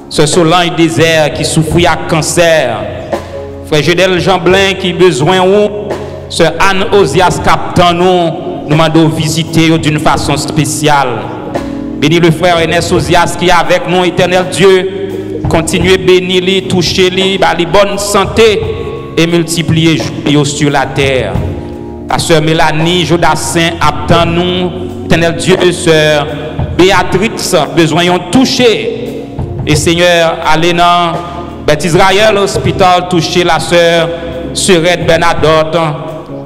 sœur Solange Désert qui souffre à cancer, frère Gédel Jean-Blin qui a besoin, sœur Anne Osias Captain, nous demandons visiter d'une façon spéciale. Bénis le frère Ernest Osias qui est avec nous, éternel Dieu. Continuez à bénir, toucher, les bonne santé et multiplier sur la terre. La sœur Mélanie Jodassin attend nous, éternel Dieu, sœur Béatrix, besoin de toucher. Et Seigneur, allez dans Beth Israël Hospital, toucher la sœur Sœurette Bernadotte,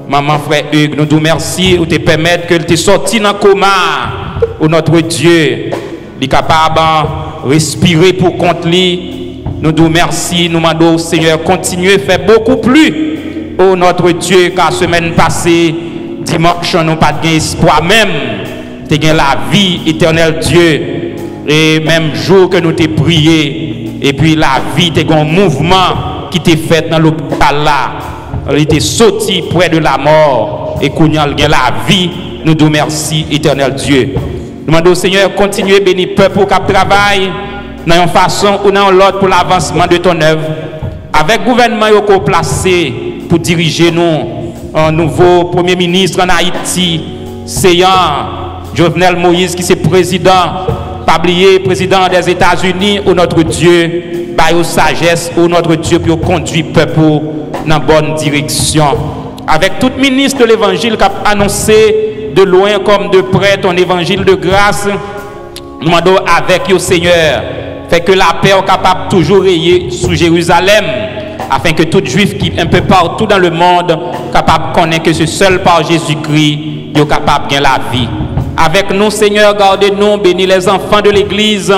maman frère Hugues, nous te remercions ou te permettre que tu sorti dans le coma, ô notre Dieu, il est capable de respirer pour compte lui. Nous te remercions, nous demandons, Seigneur, continuez à faire beaucoup plus, ô notre Dieu, car semaine passée, dimanche, nous n'avons pas d'espoir même, tu as la vie éternelle, Dieu, et même jour que nous t'ai prié, et puis la vie, tu as un mouvement qui t'est fait dans l'hôpital là. Il était sorti près de la mort et qu'on a la vie. Nous te remercions, éternel Dieu. Nous demandons au Seigneur, continuez à bénir le peuple qui travaille dans une façon ou dans l'autre pour l'avancement de ton œuvre. Avec le gouvernement qui est placé pour diriger nous, un nouveau Premier ministre en Haïti, Séant Jovenel Moïse qui est président, pas oublier président des États-Unis, ou notre Dieu, par sagesse, ou notre Dieu pour conduire le peuple dans la bonne direction. Avec tout ministre de l'évangile qui a annoncé de loin comme de près ton évangile de grâce, nous demandons avec le Seigneur, fait que la paix est capable de toujours rayer sous Jérusalem, afin que tout juif qui est un peu partout dans le monde capable de connaître que c'est seul par Jésus-Christ est capable de gagner la vie. Avec nous, Seigneur, gardez-nous, bénis les enfants de l'Église,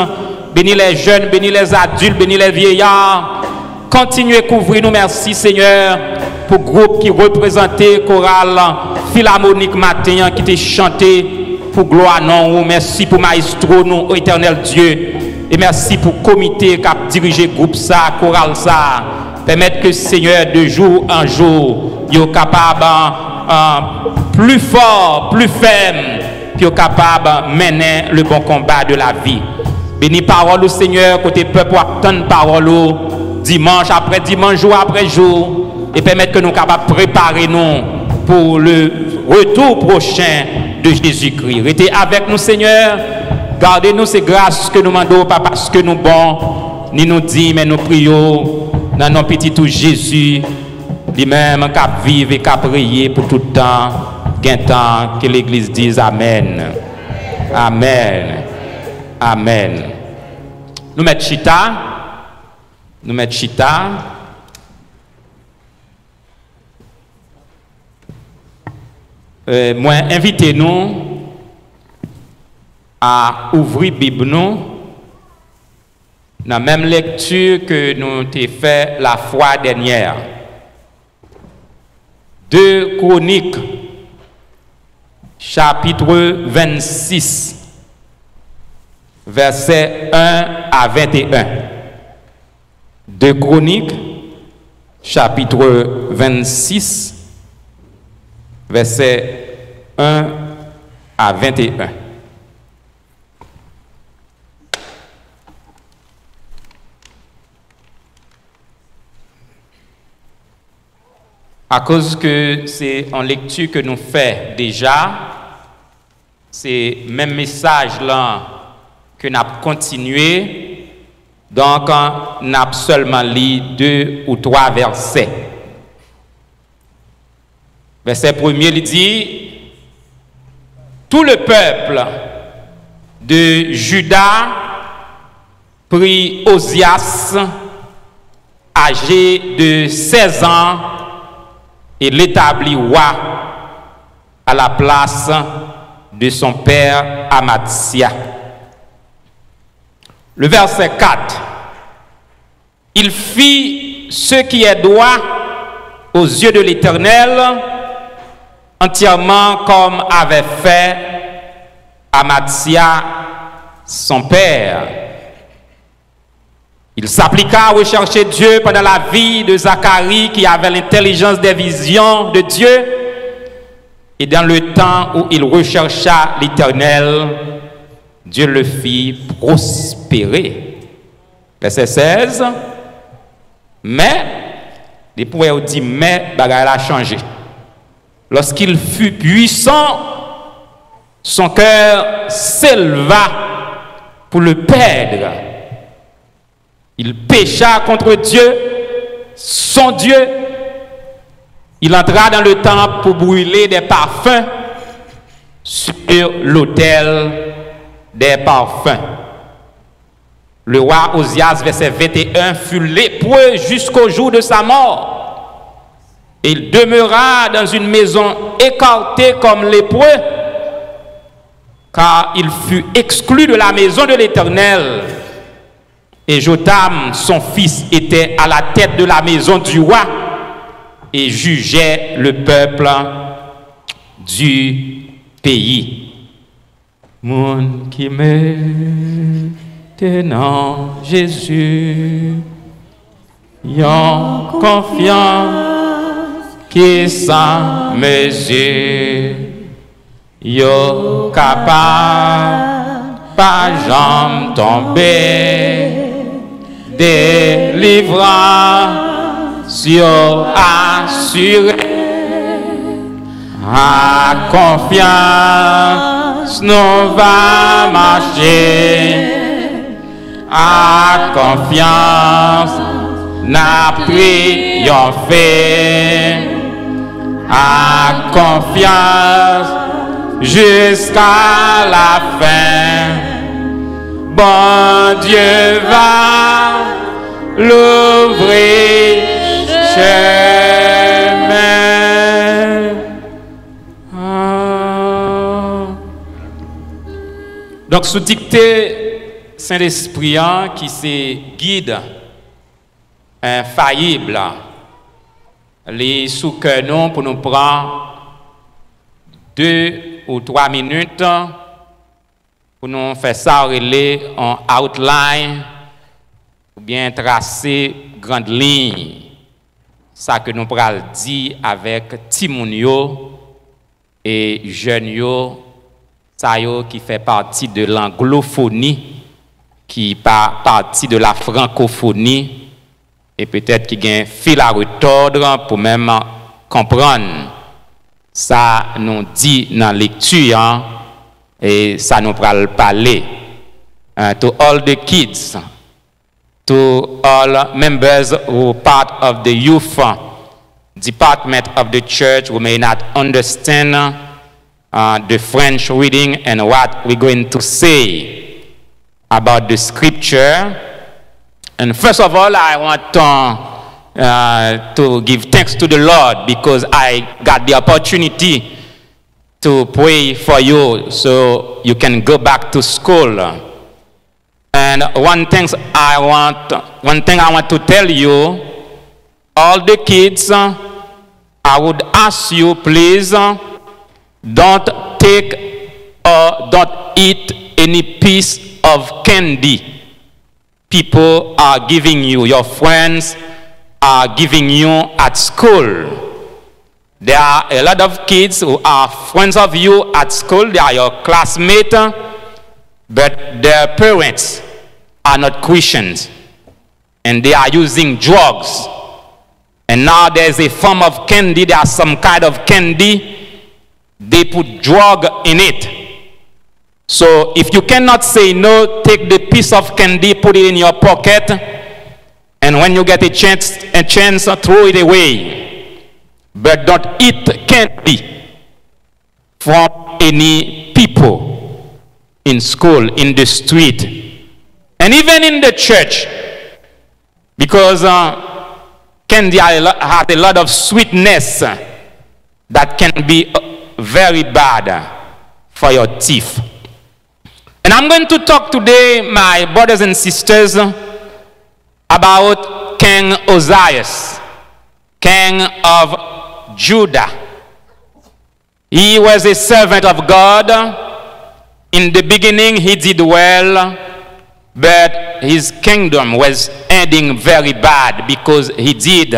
bénis les jeunes, bénis les adultes, bénis les vieillards. Continuez à couvrir nous, merci Seigneur, pour le groupe qui représentait chorale philharmonique matin, qui t'a chanté pour gloire non. Merci pour maestro nous, ô éternel Dieu. Et merci pour le comité qui a dirigé le groupe ça, chorale ça. Permettre que Seigneur, de jour en jour, soit capable, plus fort, plus ferme, qui est capable de mener le bon combat de la vie. Bénis parole au Seigneur, côté peuple, attendre parole dimanche après dimanche, jour après jour, et permettre que nous soyons capables de préparer nous pour le retour prochain de Jésus-Christ. Restez avec nous, Seigneur. Gardez-nous ces grâces que nous demandons, pas parce que nous bons, ni nous dit, mais nous prions dans nos petits tout Jésus, lui-même qui vive et qui prié pour tout le temps, qu'un temps que l'Église dise Amen. Amen. Amen. Nous mettons chita. Nous mettons chita. Moi, invitez-nous à ouvrir la Bible nous dans la même lecture que nous avons fait la fois dernière. 2 Chroniques, chapitre 26, versets 1 à 21. 2 Chroniques, chapitre 26, versets 1 à 21. À cause que c'est en lecture que nous faisons déjà, c'est le même message là que nous avons continué. Donc, nous avons seulement lu 2 ou 3 versets. Verset 1er, il dit: tout le peuple de Juda prit Osias, âgé de 16 ans, et l'établit roi à la place de son père Amatsia. Le verset 4. Il fit ce qui est droit aux yeux de l'Éternel, entièrement comme avait fait Amatsia, son père. Il s'appliqua à rechercher Dieu pendant la vie de Zacharie, qui avait l'intelligence des visions de Dieu, et dans le temps où il rechercha l'Éternel, Dieu le fit prospérer. Verset 16. Mais, les poètes disent, mais, bagarre a changé. Lorsqu'il fut puissant, son cœur s'éleva pour le perdre. Il pécha contre Dieu, son Dieu. Il entra dans le temple pour brûler des parfums sur l'autel des parfums. Le roi Osias, verset 21, fut lépreux jusqu'au jour de sa mort. Il demeura dans une maison écartée comme lépreux, car il fut exclu de la maison de l'Éternel. Et Jotham, son fils, était à la tête de la maison du roi et jugeait le peuple du pays. Mon qui m'est tenant Jésus, yon confiance qui sans mesure, yo capable pas jamais tomber. Délivrance assurée, à confiance nous va marcher, à confiance n'a triomphé, à confiance jusqu'à la fin. Bon Dieu va l'ouvrir chemin. Donc, sous dictée Saint-Esprit qui se guide infaillible, les sous que nous pour nous prendre 2 ou 3 minutes pour nous faire ça en outline ou bien tracer grande ligne. Ça que nous pral dire avec Timounio et jeunes yo, ça yo qui fait partie de l'anglophonie, qui part partie de la francophonie et peut-être qui gagne fil à retordre pour même comprendre ça nous dit dans la lecture. Et ça nous parler to all the kids, to all members who are part of the youth department of the church who may not understand the French reading and what we're going to say about the scripture. And first of all, I want to give thanks to the Lord because I got the opportunity to pray for you so you can go back to school. And one thing I want to tell you, all the kids, I would ask you please don't take or don't eat any piece of candy. people are giving you, your friends are giving you at school. There are a lot of kids who are friends of you at school, they are your classmates, but their parents are not Christians, and they are using drugs. And now there's a form of candy, there's some kind of candy, they put drug in it. So if you cannot say no, take the piece of candy, put it in your pocket, and when you get a chance, throw it away. But don't eat candy from any people in school, in the street, and even in the church, because candy has a lot of sweetness that can be very bad for your teeth. And I'm going to talk today, my brothers and sisters, about King Ozias, king of Judah. He was a servant of God. In the beginning, he did well, but his kingdom was ending very bad because he did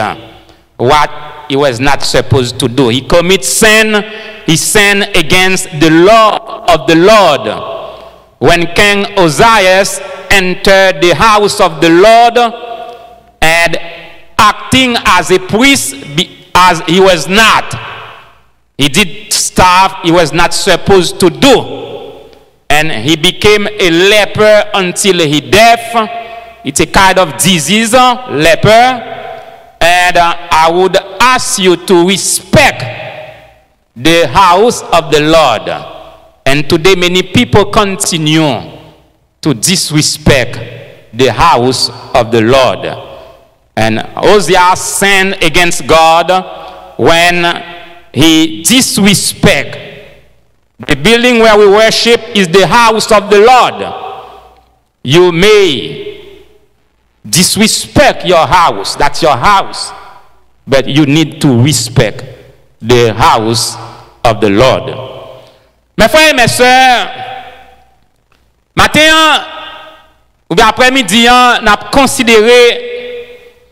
what he was not supposed to do. He committed sin. He sinned against the law of the Lord. When King Ozias entered the house of the Lord and acting as a priest as he was not, he did stuff he was not supposed to do, and he became a leper until he died. It's a kind of disease, leper, and I would ask you to respect the house of the Lord. And today many people continue to disrespect the house of the Lord. And Ozias sinned against God when he disrespect the building where we worship is the house of the Lord. You may disrespect your house, that's your house, but you need to respect the house of the Lord. Mes frères et mes sœurs, matin ou bien après-midi, on a considéré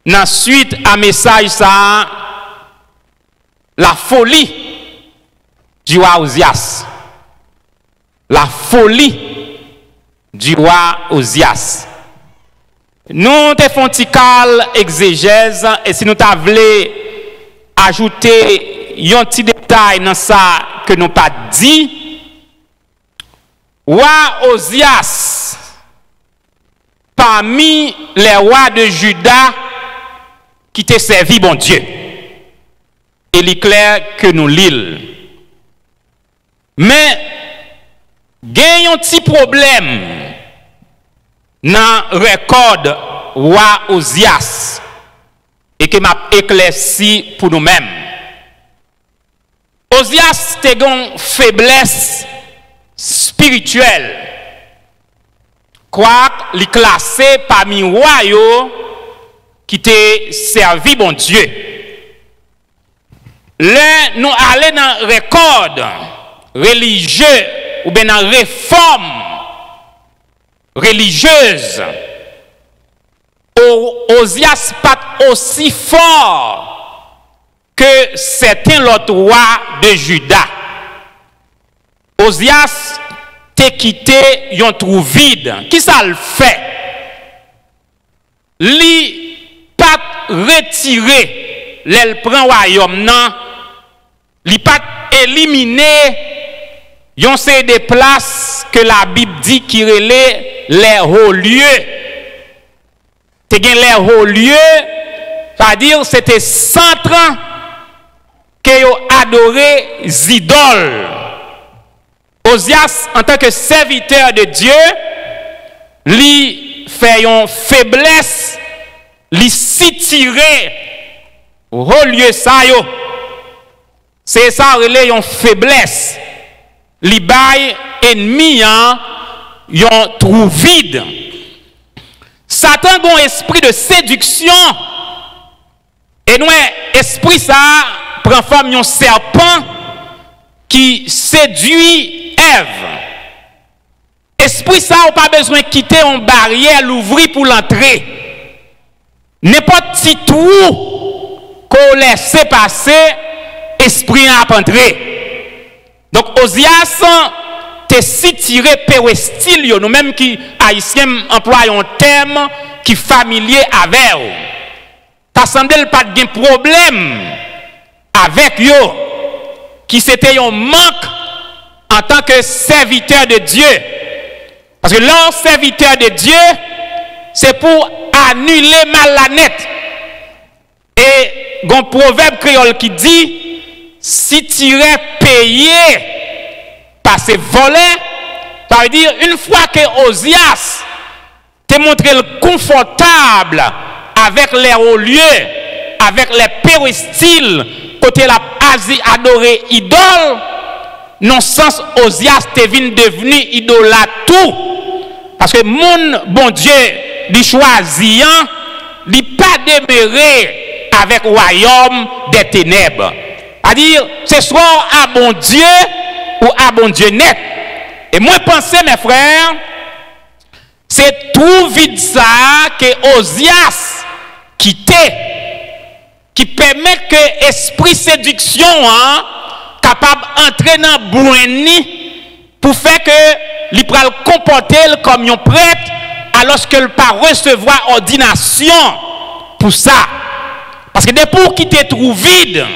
dans suite à message ça la folie du roi Ozias. La folie du roi Ozias. Nous te font tical exégèse et si nous t'avons ajouter un petit détail dans ça que nous pas dit, roi Ozias parmi les rois de Juda qui te servi bon Dieu. Et il est clair que nous lisons. Mais il y a un petit problème dans le record roi Ozias et que m'a éclairci pour nous-mêmes. Ozias a une faiblesse spirituelle. Quoi qu'il est classé parmi les rois qui t'ont servi bon Dieu. Là, nous allons dans le record religieux ou bien dans la réforme religieuse. Ozias pas aussi fort que certains autres rois de Juda. Ozias t'a quitté un trou vide. Qui ça le fait? Li pas retiré l'el prend royaume non. Li pas éliminé yon c'est des places que la Bible dit qui relait les hauts lieux. Te gen les hauts lieux, c'est-à-dire c'était centre que yo adoré idoles. Ozias en tant que serviteur de Dieu, li fait une faiblesse, li si tiré au lieu ça yo. C'est ça relé une faiblesse. Li bay ennemi yon trou vide. Satan a un esprit de séduction. Et nous, esprit ça prend forme d'un serpent qui séduit Ève. Esprit ça, on pas besoin de quitter une barrière, l'ouvrir pour l'entrer. N'importe si trou qu'on laisse passer, esprit a entré. Donc, Osias, t'es si tiré pérestil, nous-mêmes qui, haïtiens, employons un terme qui familier avec eux. T'as semblé pas de problème avec eux, qui c'était un manque en tant que serviteur de Dieu. Parce que leur serviteur de Dieu, c'est pour annuler mal la net. Et un proverbe créole qui dit, si tu es payé par ces volets, ça veut dire une fois que Osias t'a montré le confortable avec les hauts lieux, avec les péristyles, côté la Asie adorée idole, non sens Osias t'est devenu idolâtre tout. Parce que mon bon Dieu, il choisit, il pas demeurer avec le royaume des ténèbres. C'est-à-dire, c'est soit à bon Dieu ou à bon Dieu net. Et moi, pensez, mes frères, c'est tout vide ça que Osias quittait, qui permet que l'esprit séduction capable d'entrer dans le bourni pour faire que il peut le comporter comme un prêtre alors qu'il ne peut pas recevoir ordination pour ça. Parce que des pour qui te trouve vide,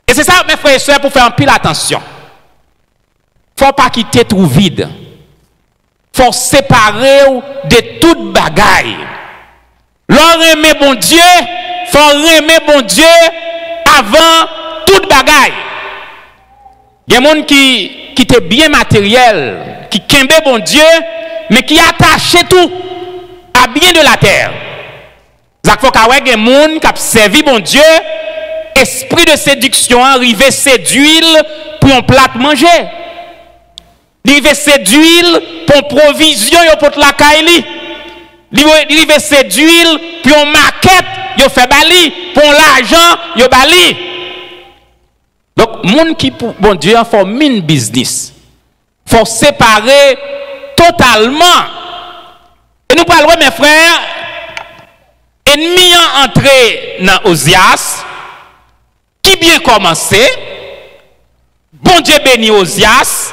et c'est ça mes frères et sœurs pour faire un pile attention. Il ne faut pas quitter trop vide. Il faut séparer de toute bagaille. L'on aimer bon Dieu, il faut aimer bon Dieu avant toute bagaille. Il y a des gens qui étaient bien matériel, qui kembe bon Dieu, mais qui attachent tout à bien de la terre. Il faut qu'il y ait des gens qui ont servi bon Dieu, esprit de séduction, arrivé séduire pour un plat manger. Arrivé séduire pour une provision pour la caille. Arrivé séduire pour une maquette, il fait bali, pour l'argent, il bali. Donc, moun qui pour bon Dieu, faut mine business. Faut séparer totalement. Et nous parlons, mes frères, ennemi entré dans Osias, qui bien commencé, bon Dieu béni Osias,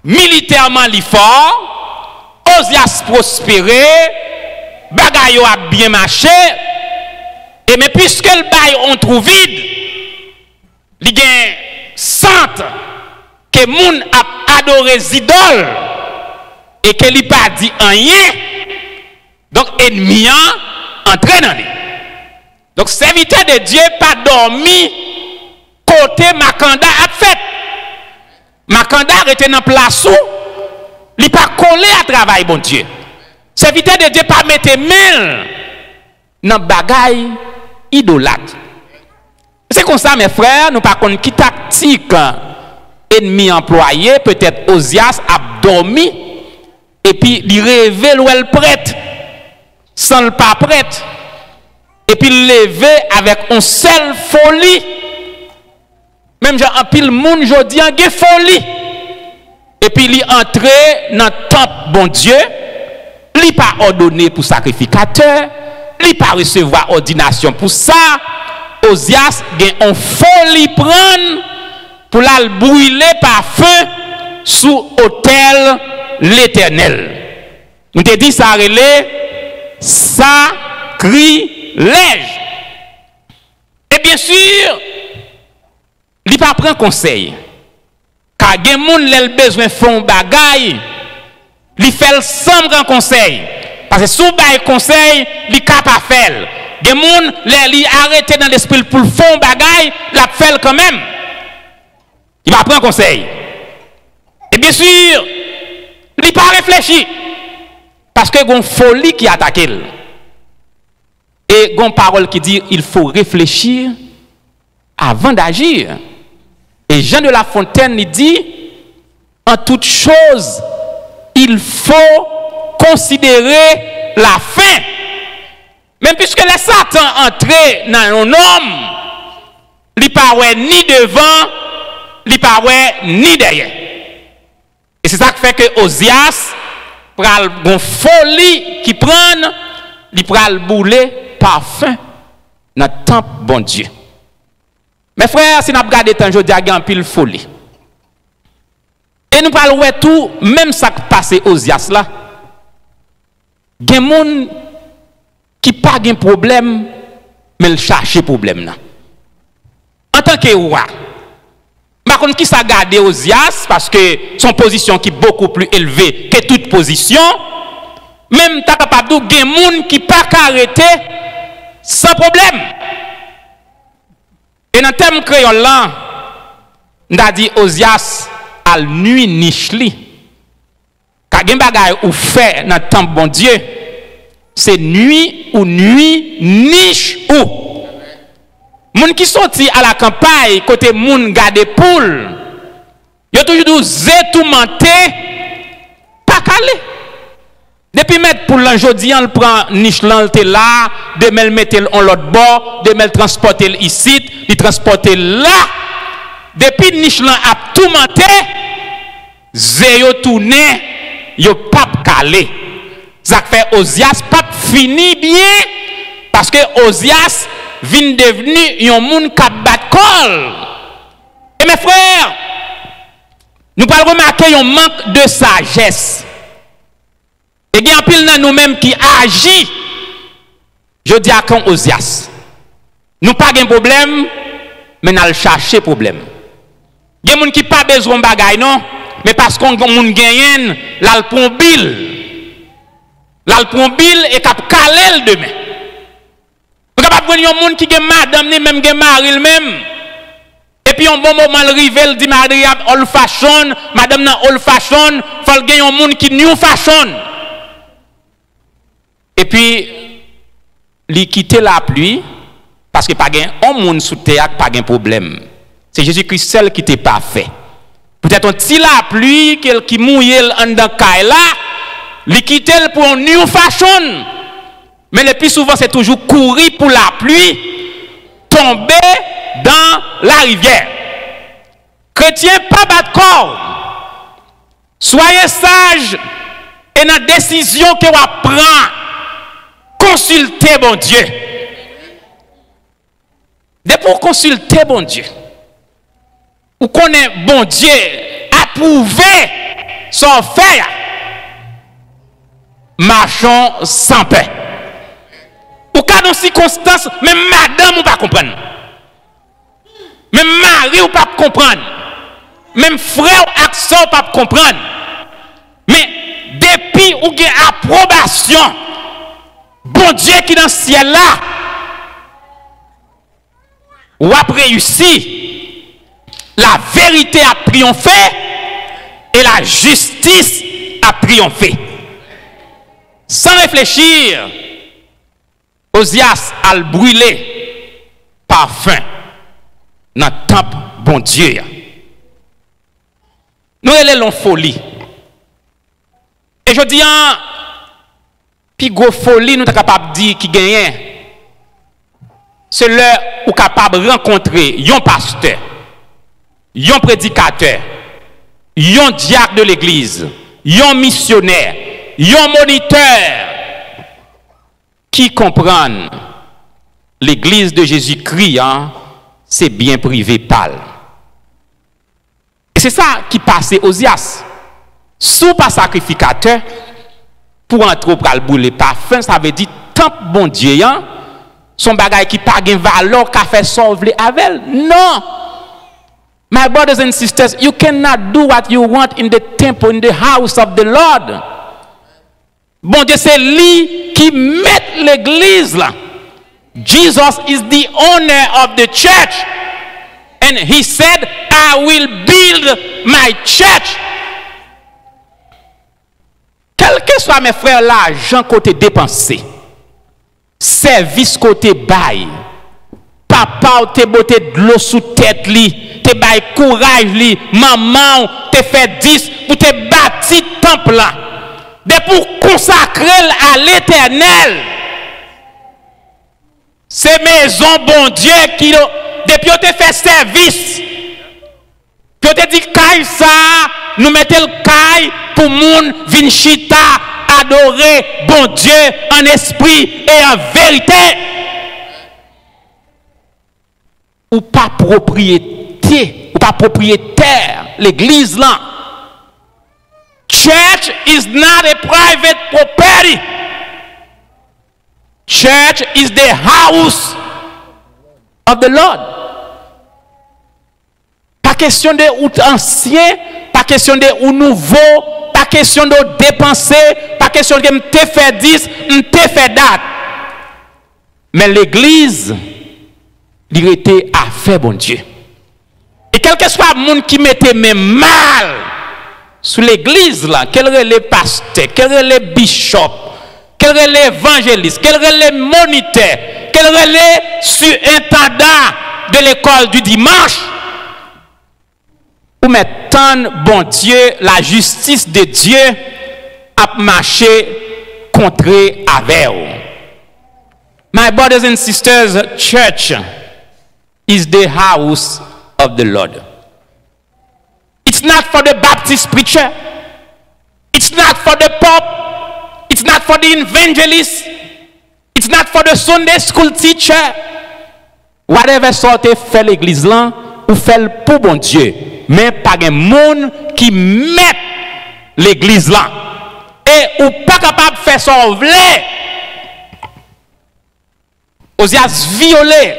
militairement li fort, Osias prospéré, bagaille a bien marché, et mais puisque le bail on trouve vide, il y a sente que moun a adoré idoles et que li pas dit rien, donc ennemi entré dans lui. Donc serviteur de Dieu pas dormi côté Makanda a fait. Makanda était dans place où il pas collé à travail bon Dieu. Serviteur de Dieu pas mettre main dans bagaille idolâtre. C'est comme ça mes frères, nous pas connaître qui tactique ennemi employé, peut-être Osias a dormi et puis il révèle où elle prête sans le pas prête. Et puis lever avec une seule folie. Même genre un pile monde jodi en folie. Et puis il entre dans le temple bon Dieu, il pas ordonné pour sacrificateur, il pas recevoir ordination pour ça. Osias gen en folie prendre pour la brûler par feu sous autel l'Éternel. Nous te dit ça relé sacrilège. Et bien sûr, il pas prendre conseil. Car gen moun l'el besoin font bagay, il fait sans grand conseil. Parce que sous bail conseil, il capable faire. Gen moun li arrêté dans l'esprit pour le fond bagay, la fait quand même. Il va prendre conseil. Et bien sûr, il pas réfléchi. Parce que gon folie qui attaque. Et gon parole qui dit il faut réfléchir avant d'agir. Et Jean de La Fontaine il dit en toute chose il faut considérer la fin. Même puisque les Satan entré dans un homme, il pas ni devant li pa ouais ni derrière. Et c'est ça qui fait que Osias pral gon folie qui prend, li pral bouler parfum dans le temple bon Dieu. Mes frères, si nous regardons tant jodi a gen pile folie. Et nous parlons ouais tout même ça qui passe Osias là. Gen moun qui pas gen problème mais le chercher problème là. En tant que roi, par contre qui ça garder Osias parce que son position qui est beaucoup plus élevée que toute position, même ta capable de gen moun qui pas arrêter sans problème. Et dans le thème créole là, on a dit Osias al nuit niche li. Ka gen bagay ou fait dans le temple bon Dieu, c'est nuit ou nuit niche ou. Moun qui sorti à la campagne côté moun garde poule, yo toujours zé tout menté, pas calé. Depuis mettre poule là jodi on prend niche là là, demain le mettre en l'autre bord, demain le transporter ici, il transporter là. Depuis niche là a tout menté, zé yo tourné, yo pas calé. Ça fait Osias pas fini bien parce que Osias vient devenu un monde qui bat col. Et mes frères, nous pouvons remarquer un manque de sagesse. Et il y a un pile dans nous-mêmes qui agit. Je dis à quand Osias. Nous pas de problème, mais nous allons chercher problème. Il y a des gens qui n'ont pas besoin de bagaille, non, mais parce qu'on a des gens qui gagnent, là, le prend bill. Là, le prend bill et cap calé le demain. Vous pouvez prendre un monde qui est madame, ni même qui est mari, même. Et puis, un bon moment, le rivel dit, madame, old fashion, madame, na old fashion, il faut gagner un monde qui new fashion. Et puis, il quitte la pluie, parce que pas un monde sous terre, pas de problème. C'est Jésus-Christ seul qui n'était pas fait. Peut-être un petit la pluie, qui mouille en dans là, il quitte pour un new fashion. Mais le plus souvent, c'est toujours courir pour la pluie, tomber dans la rivière. Chrétien, pas battre corps. Soyez sages et dans la décision que vous prenez, consultez bon Dieu. Dès pour consulter bon Dieu, vous connaissez bon Dieu, approuvé son faire, marchons sans paix. Ou cas dans circonstances, même madame ou pas comprendre. Même mari ou pas comprendre. Même frère ou accent ou pas comprendre. Mais depuis ou gen approbation, bon Dieu qui dans le ciel là, ou a réussi, la vérité a triomphé et la justice a triomphé. Sans réfléchir, Osias a brûlé parfum dans le temple bon Dieu. Nous avons folie. Et je dis, puis gros folie, nous sommes capables de dire qui gagne. C'est l'heure où capable de rencontrer un pasteur, un prédicateur, un diacre de l'église, un missionnaire, un moniteur qui comprennent l'église de Jésus-Christ, hein, c'est bien privé pâle. Et c'est ça qui passait Osias. Sous pas sacrificateur, pour entrer au pral brûler parfum, ça veut dire temple bon Dieu, hein, son bagage qui pas gain valeur qu'a fait sauver avec. Non. My brothers and sisters, you cannot do what you want in the temple, in the house of the Lord. Bon Dieu, c'est lui qui met l'église là. Jesus is the owner of the church. And he said, I will build my church. Quel que soit mes frères l'argent côté dépensé, service côté bail, papa ou te boté de l'eau sous tête li, te bail courage li, maman te fait 10 pour te bâti temple là. De pour consacrer à l'Éternel. C'est maison bon Dieu qui depuis on te fait service. Je te dis caille ça, nous mettons le caille pour moun vin chita adorer bon Dieu en esprit et en vérité. Ou pas propriété, ou pas propriétaire l'église là. Church is not a private property. Church is the house of the Lord. Pas question de ou ancien, pas question de ou nouveau, pas question de dépenser, pas question de m'te fait 10, m'te fait date. Mais l'église, il était à faire bon Dieu. Et quel que soit le monde qui mettait même mal sur l'église là, quel est le pasteur, quel est le bishop, quel est l'évangéliste, quel est le moniteur, quel est le surintendant de l'école du dimanche, ou mettant bon Dieu, la justice de Dieu a marché contre avec vous. My brothers and sisters, church is the house of the Lord. It's not for the Baptist preacher. It's not for the Pope. It's not for the evangelist. It's not for the Sunday school teacher. Whatever sorte fait l'église là, ou fait pour bon Dieu. Mais pas de monde qui met l'église là. Et ou pas capable de faire son vle. Osias violer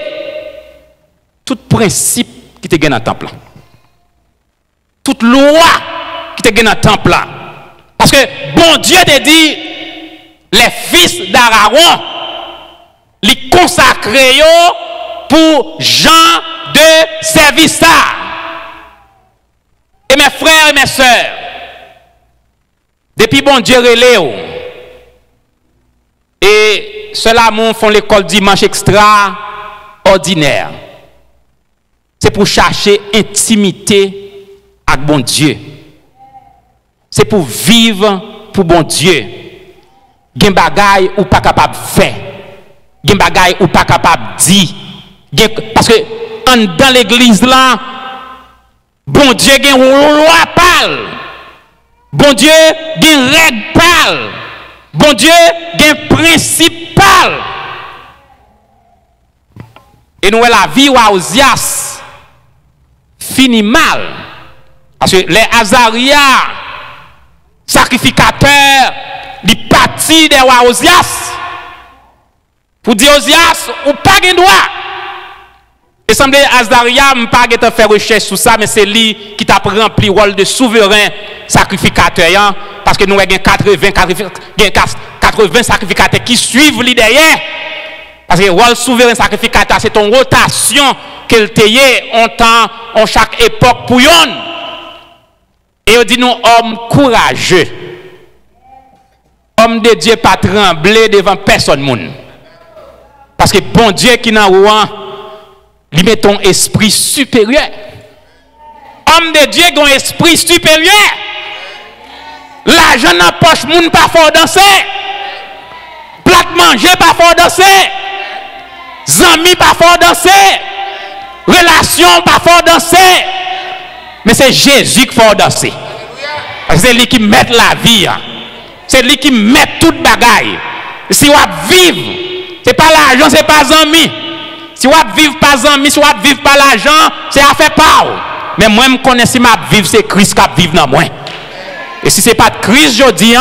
tout principe qui te gagne dans le temple là. Toute loi qui te gagne dans le temple là. Parce que bon Dieu te dit, les fils d'Aaron, les consacrés pour gens de service. Et mes frères et mes sœurs, depuis bon Dieu relève, et ceux-là font l'école dimanche extraordinaire. C'est pour chercher intimité avec bon Dieu. C'est pour vivre pour bon Dieu. Gen bagay ou pas capable faire. Gen bagay ou pas capable dire. Parce que dans l'église là, bon Dieu gen loi parle. Bon Dieu gen règle parle. Bon Dieu gen principe parle. Et nous la vie ou Osias fini mal. Parce que les Azaria, sacrificateurs, les partis des rois Osias, pour dire Osias, ou pas de droit. Et semble Azaria, je ne pas faire recherche sur ça, mais c'est lui qui t'a rempli le rôle de souverain sacrificateur. Parce que nous avons 80 sacrificateurs qui suivent lui derrière. Parce que le rôle souverain sacrificateur, c'est une rotation qu'il te en temps, en chaque époque pour yon. Et on dit nous, hommes courageux. Homme de Dieu pas trembler devant personne moun. Parce que bon Dieu qui n'a ouan, lui met ton esprit supérieur. Homme de Dieu qui a un esprit supérieur. L'argent dans la poche, moun pas fort danser. Plat manger pas fort danser. Zami pas fort danser. Relation pas fort danser. Mais c'est Jésus qui faut danser. C'est lui qui met la vie. C'est lui qui met toute bagaille. Si on vivre, c'est pas l'argent, c'est pas zami. Si on vivre pas zami, si on vivre pas l'argent, c'est affaire pas. Mais moi je connais si ma vivre c'est Christ qui vivre dans moi. Et si c'est pas de Christ je dis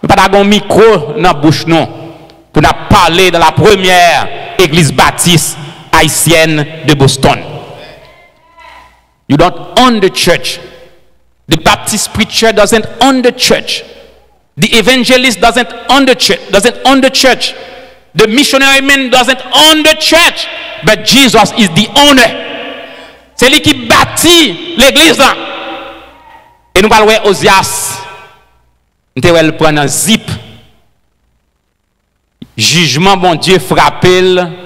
pas d'avoir un micro dans la bouche non pour nous parler de la première église baptiste haïtienne de Boston. You don't own the church. The Baptist preacher doesn't own the church. The evangelist doesn't own the church. The missionary man doesn't own the church. But Jesus is the owner. C'est lui qui bâtit l'église là. Et nous parlons Osias. Nous allons prendre un zip. Jugement bon Dieu frappé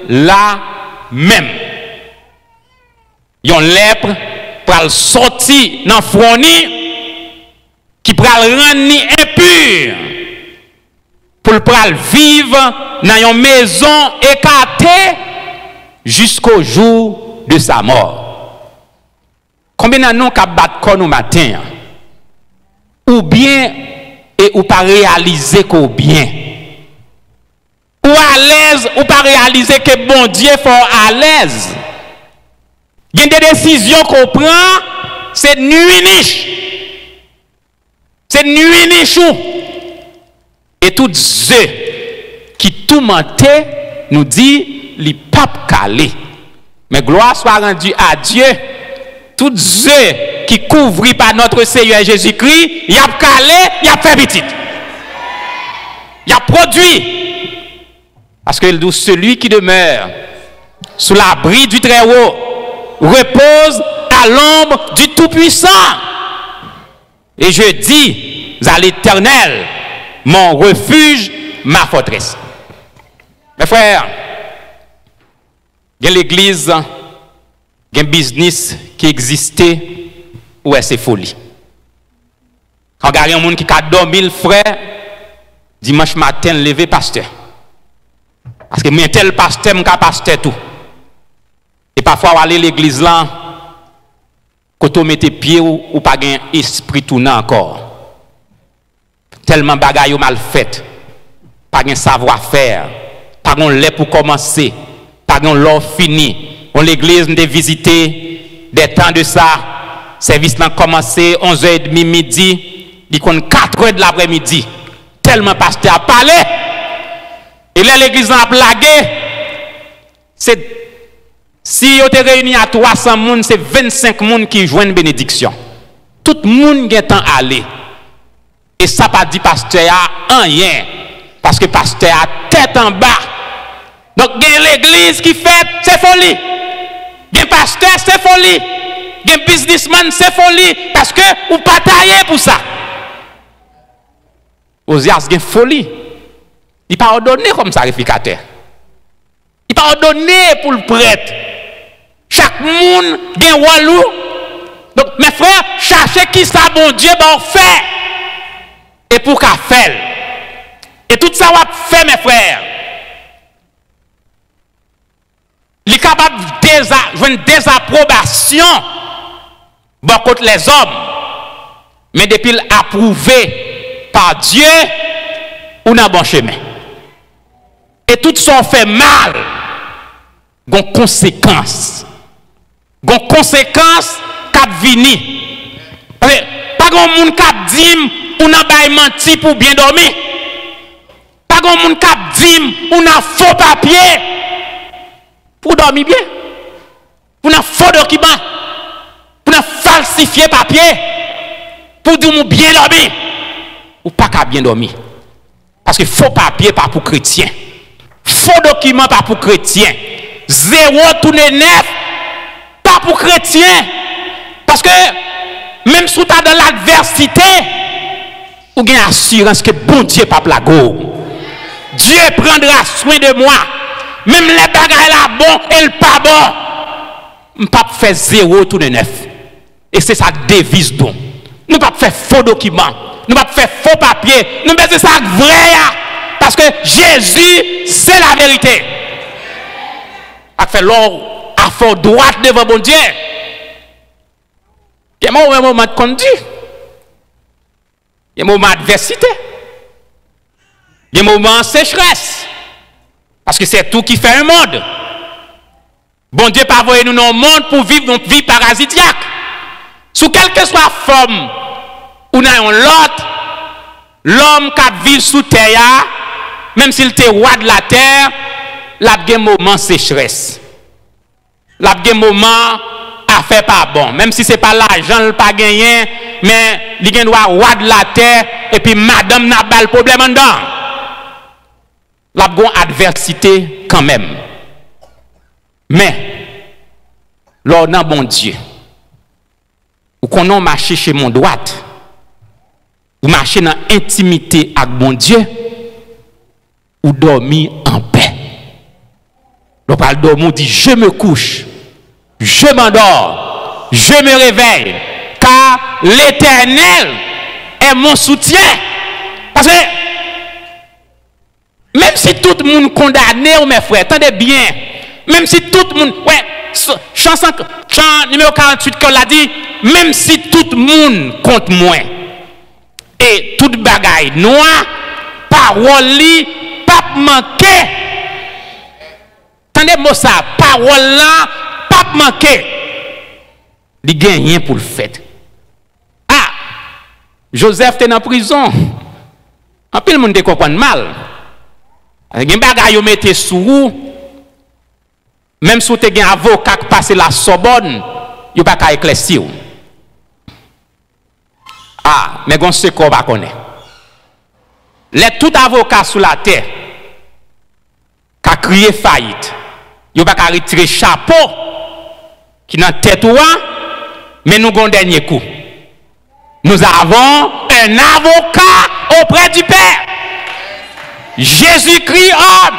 là même. Yon lèpre pral sorti dans froni qui pral rendre impur pour pral vivre dans une maison écartée jusqu'au jour de sa mort. Combien de nous qui battent corps au matin? Ou bien, et ou pas réaliser qu'au bien? Ou à l'aise, ou pas réaliser que bon Dieu faut à l'aise? Il y a des décisions qu'on prend, c'est nuit niche. C'est nuit niche. Et toutes ceux qui tout mentaient nous dit les papes calés. Mais gloire soit rendue à Dieu. Toutes ceux qui couvrent par notre Seigneur Jésus-Christ, il y a calé, il y a fait petit. Il y a produit. Parce que celui qui demeure sous l'abri du Très-Haut repose à l'ombre du Tout-Puissant. Et je dis à l'Éternel, mon refuge, ma forteresse. Mes frères, il y a l'église, il y a un business qui existait, où est-ce folie. Quand il y a un monde qui a dormi, frère, dimanche matin, levé pasteur. Parce que moi, tel pasteur, je pasteur tout. Et parfois, aller à l'église là, quand on met pied ou pas un esprit tournant encore. Tellement bagaille mal fait. Pas un savoir-faire. Pas un lait pour commencer. Pas un l'or fini. On l'église, nous avons visité des temps de ça. Service là commencé 11h30 midi. Il compte 4h de l'après-midi. Tellement pasteur a parlé. Et là, l'église a blagué. C'est si vous êtes réunis à 300 personnes, c'est 25 personnes qui joignent une bénédiction. Tout le monde est en aller. Et ça pas dit pasteur a rien. Parce que pasteur a tête en bas. Donc, il y a l'église qui fait, c'est folie. Il y a pasteur, c'est folie. Il y a businessman, c'est folie. Parce que vous pas taillé pour ça. Osias, il y a folie. Il pas ordonné comme sacrificateur. Il pas ordonné pour le prêtre. Chaque monde a un walou. Donc, mes frères, cherchez qui ça, bon Dieu, va faire. Et pour qu'à faire. Et tout ça va faire, mes frères. Il est capable de jouer une désapprobation contre les hommes. Mais depuis l'approuvé par Dieu, on a bon chemin. Et tout ça fait mal. Gon conséquences. Gon conséquences cap vini. Pas gon moun cap dim ou nan bay menti pour bien dormir. Pas gon moun cap dim ou nan faux papier pour dormir bien. Pour nan faux document. Pour nan falsifier papier pour dire bien dormir. Ou pas qu'à bien dormir. Parce que faux papier pas pour chrétien. Faux document pas pour chrétien. 0 tourné 9 pas pour chrétien. Parce que même si tu as dans l'adversité, ou gain assurance que bon Dieu pas la go. Dieu prendra soin de moi. Même les bagages là bon et le pas bon. Pas faire 0 tourné 9. Et c'est ça devise donc. Nous pas faire faux document. Nous pas faire faux papier. Nous mettons ça vrai. Parce que Jésus, c'est la vérité. A fait l'or à fort droite devant bon Dieu. Il y a un moment de conduite. Il y a un moment d'adversité. Il y a un moment de sécheresse. Parce que c'est tout qui fait un monde. Bon Dieu pas envoyé nous dans le monde pour vivre une vie parasitiaque. Sous quelle que soit la forme, ou dans l'autre, l'homme qui vit sous terre, même s'il était roi de la terre, il a un moment de sécheresse. Il a un moment à faire pas bon. Même si ce n'est pas l'argent, il n'a pas gagné, mais il a un roi de la terre, et puis madame n'a pas le problème en dedans. Il a une adversité quand même. Mais, lors d'un bon Dieu, ou qu'on a marché chez mon droite, ou marcher dans l'intimité avec bon Dieu, ou dormir en paix. Le parle dormir dit je me couche, je m'endors, je me réveille, car l'Éternel est mon soutien. Parce que même si tout le monde condamné, mes frères, attendez bien, même si tout le monde, ouais, chanson chant numéro 48 qu'on l'a dit, même si tout le monde contre moi et toute bagaille noire, parole li pas manquer. Tendez moi ça, parole là pas manquer. Il gagne rien pour le fait. Ah, Joseph était en prison. En plus le monde te comprend mal. Il y a des bagaille yo mette sous. Même si tu as un avocat qui passe la Sorbonne, il n'y a pas qu'à éclaircir. Ah, mais on sait qu'on va connaître. Les tout avocats sous la terre qui a crié faillite, il n'y a pas qu'à retirer chapeau qui dans tête ou mais nous avons un dernier coup. Nous avons un avocat auprès du Père. Jésus-Christ homme.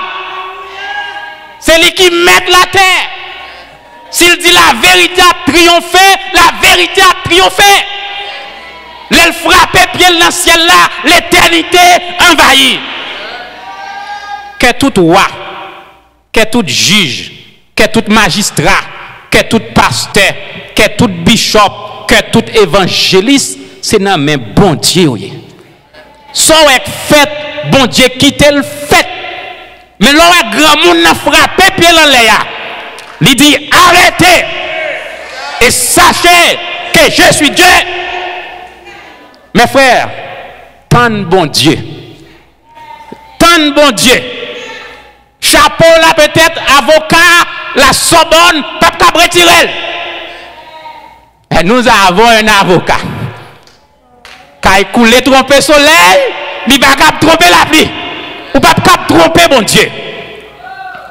C'est lui qui met la terre. S'il dit la vérité a triomphé, la vérité a triomphé. L'elle frappe pied dans le ciel là, l'éternité envahit. Que tout roi, que tout juge, que tout magistrat, que tout pasteur, que tout bishop, que tout évangéliste, c'est dans même bon Dieu. Soit fait, bon Dieu quitte le fait. Mais l'on grand monde n'a frappé pied dans l'air. Il dit arrêtez et sachez que je suis Dieu. Mes frères, tant bon Dieu. Tant bon Dieu. Chapeau là peut-être avocat, la Sorbonne, pas de retirer. Et nous avons un avocat. Quand il coule tromper soleil, il va pas tromper la pluie. Ou pas tromper mon Dieu.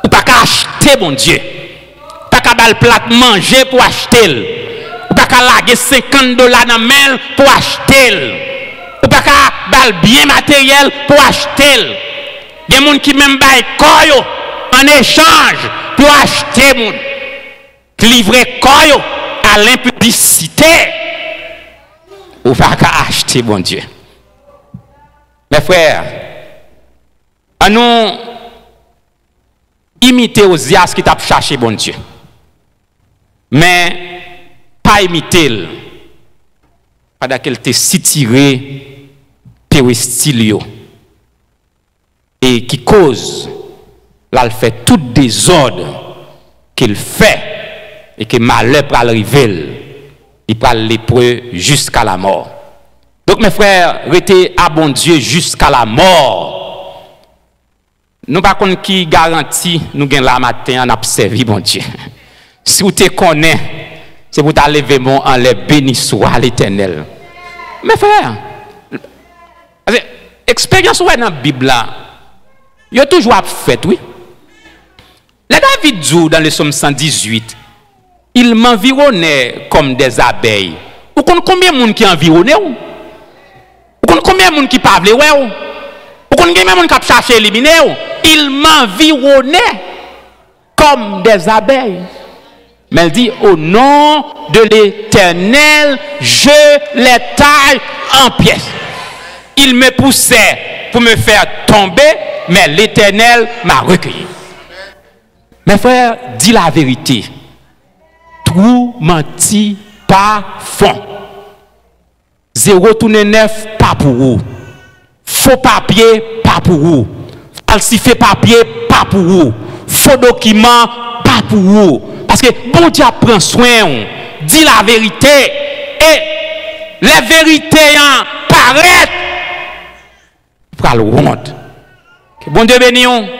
Ou pas acheter mon Dieu. Pas qu'à bal plat manger pour acheter. Ou pas qu'à laguer $50 dans la main pour acheter. Ou pas qu'à bal bien matériel pour acheter. Il y a des gens qui même baillent koyo en échange pour acheter moun. Livrer koyo à l'impudicité. Ou pas qu'à acheter mon Dieu. Mes frères, à nous imiter Osias qui t'a cherché bon Dieu. Mais pas imiter pendant qu'elle t'a si tiré péristilio et qui cause là fait tout désordre qu'il fait et que malheur pour arriver il peut lépreux jusqu'à la mort. Donc mes frères, restez à bon Dieu jusqu'à la mort. Nous ne savons pas qui garantit nous gagnons la matin en observer bon Dieu. Si vous te connaissez, c'est pour t'enlever mon en les béni soit l'Éternel. Mes frères, expérience dans la Bible là, il y a toujours fait, oui. Le David dit dans le psaume 118, il m'environnait comme des abeilles. Vous connaissez combien de monde qui environne? Vous connaissez combien de monde qui parle? Vous connaissez combien de monde qui cherche à éliminer? Il m'environnait comme des abeilles. Mais elle dit, au nom de l'Éternel, je les taille en pièces. Il me poussait pour me faire tomber, mais l'Éternel m'a recueilli. Mes frères, dis la vérité. Trou menti pas fond. 0,9 pas pour vous. Faux papier pas pour vous. Falsifié papier pas pour vous. Faux document pas pour vous. Parce que bon Dieu prend soin. Dis la vérité. Et les vérités paraissent. Pour le honte. Que bon Dieu bénisse.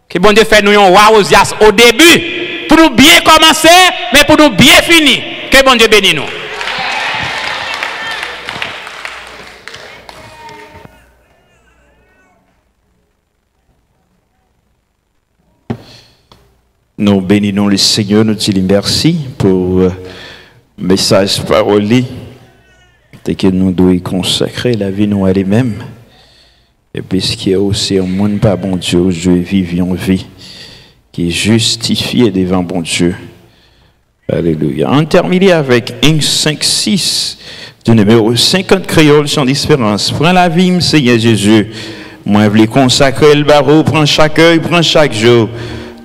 Que bon Dieu fait nous un roi Osias au début. Pour nous bien commencer, mais pour nous bien finir. Que bon Dieu bénisse nous. Nous bénissons le Seigneur, nous disons merci pour le message parolé que nous devons consacrer la vie nous à lui-même. Et puis ce qui est aussi un monde pas bon Dieu, je vis en vie qui est justifié devant bon Dieu. Alléluia. On termine avec 1,5,6 du numéro 50 créole sans différence. Prends la vie, Seigneur Jésus. Moi, je veux consacrer le barreau, prends chaque heure, prends chaque jour.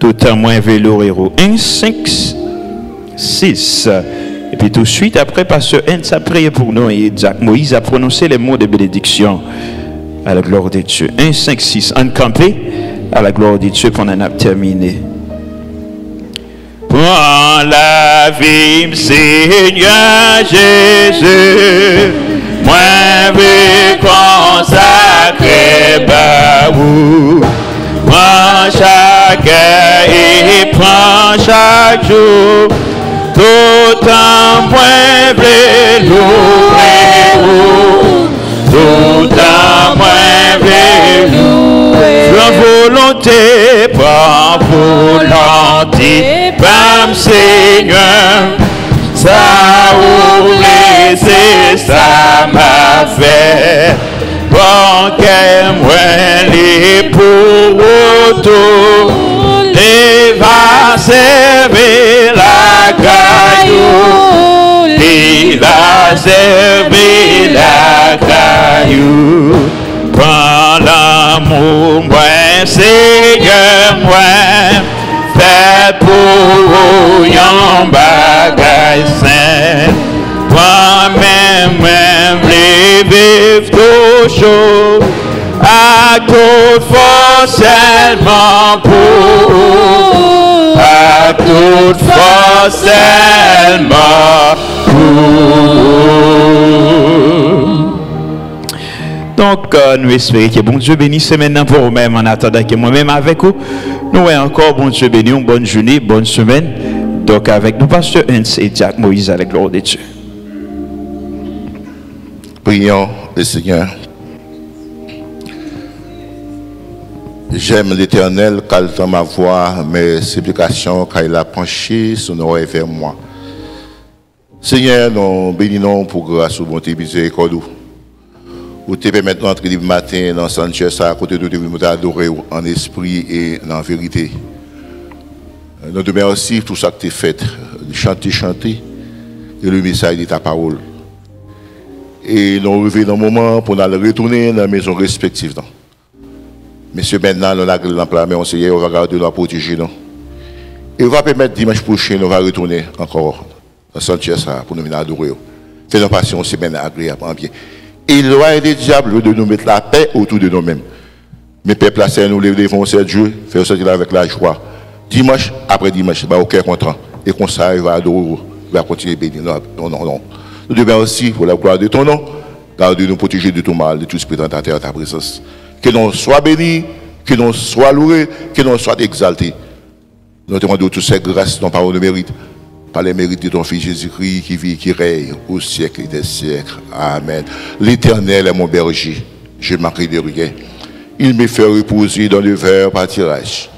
Tout à moins vélo héros. 1,5 6. Et puis tout de suite, après, Pasteur Hens a prié pour nous et Jacques Moïse a prononcé les mots de bénédiction à la gloire de Dieu. 1, 5, 6. En campé à la gloire de Dieu pendant qu'on a terminé. Prends la vie, Seigneur Jésus, moi veux consacrer par vous. Prends chaque heure et prends chaque jour. Tout en moi veut louer, tout en moi veut louer. Prends volonté, prends volonté, Pam Seigneur, ça ouvre, c'est ça m'a fait. Bon qu'elle moi les pour autour, les va servir la caillou, les va servir la caillou. Prends l'amour, moi Seigneur, moi, fait pour yon bagay saint. Moi-même, vivre tout chaud, à toute force seulement pour, à toute force seulement pour. Donc, nous espérons que bon Dieu bénisse maintenant pour vous-même en attendant que moi-même avec vous. Nous avons encore bon Dieu béni, une bonne journée, bonne semaine. Donc, avec nous, Pasteur Hens et Jacques Moïse à la gloire de Dieu. Prions le Seigneur. J'aime l'Éternel car il entend ma voix, mes supplications car il a penché son oreille vers moi. Seigneur, nous bénissons pour grâce ou bonté miséricorde. Vous te permettez d'entrer le matin dans le sanctuaire à côté de nous adorer en esprit et en vérité. Nous te remercions pour tout ça que tu as fait, chanter et le message de ta parole. Et nous revenons dans le moment pour nous retourner dans la maison respective. Monsieur, maintenant, nous avons l'emploi, mais on sait, on va garder, nous protéger. Et on va permettre dimanche prochain, nous allons retourner encore dans le sanctuaire pour nous adorer. Faisons passion, c'est bien agréable, bien. Et il loin des diables de nous mettre la paix autour de nous-mêmes. Mais peuple, nous devons servir Dieu, faire sortir avec la joie. Dimanche après dimanche, au cœur content. Et comme ça, il va adorer, il va continuer à bénir. Non. Nous devons aussi, pour la gloire de ton nom, garder nous protéger de tout mal, de tout esprit tentateur à ta présence. Que nous soyons bénis, que nous soyons loués, que nous soyons exaltés. Nous te demandons toutes ces grâces dont par le mérite, par les mérites de ton Fils Jésus-Christ qui vit, qui règne au siècle des siècles. Amen. L'Éternel est mon berger, je ne manquerai de rien. Il me fait reposer dans le vert pâturage.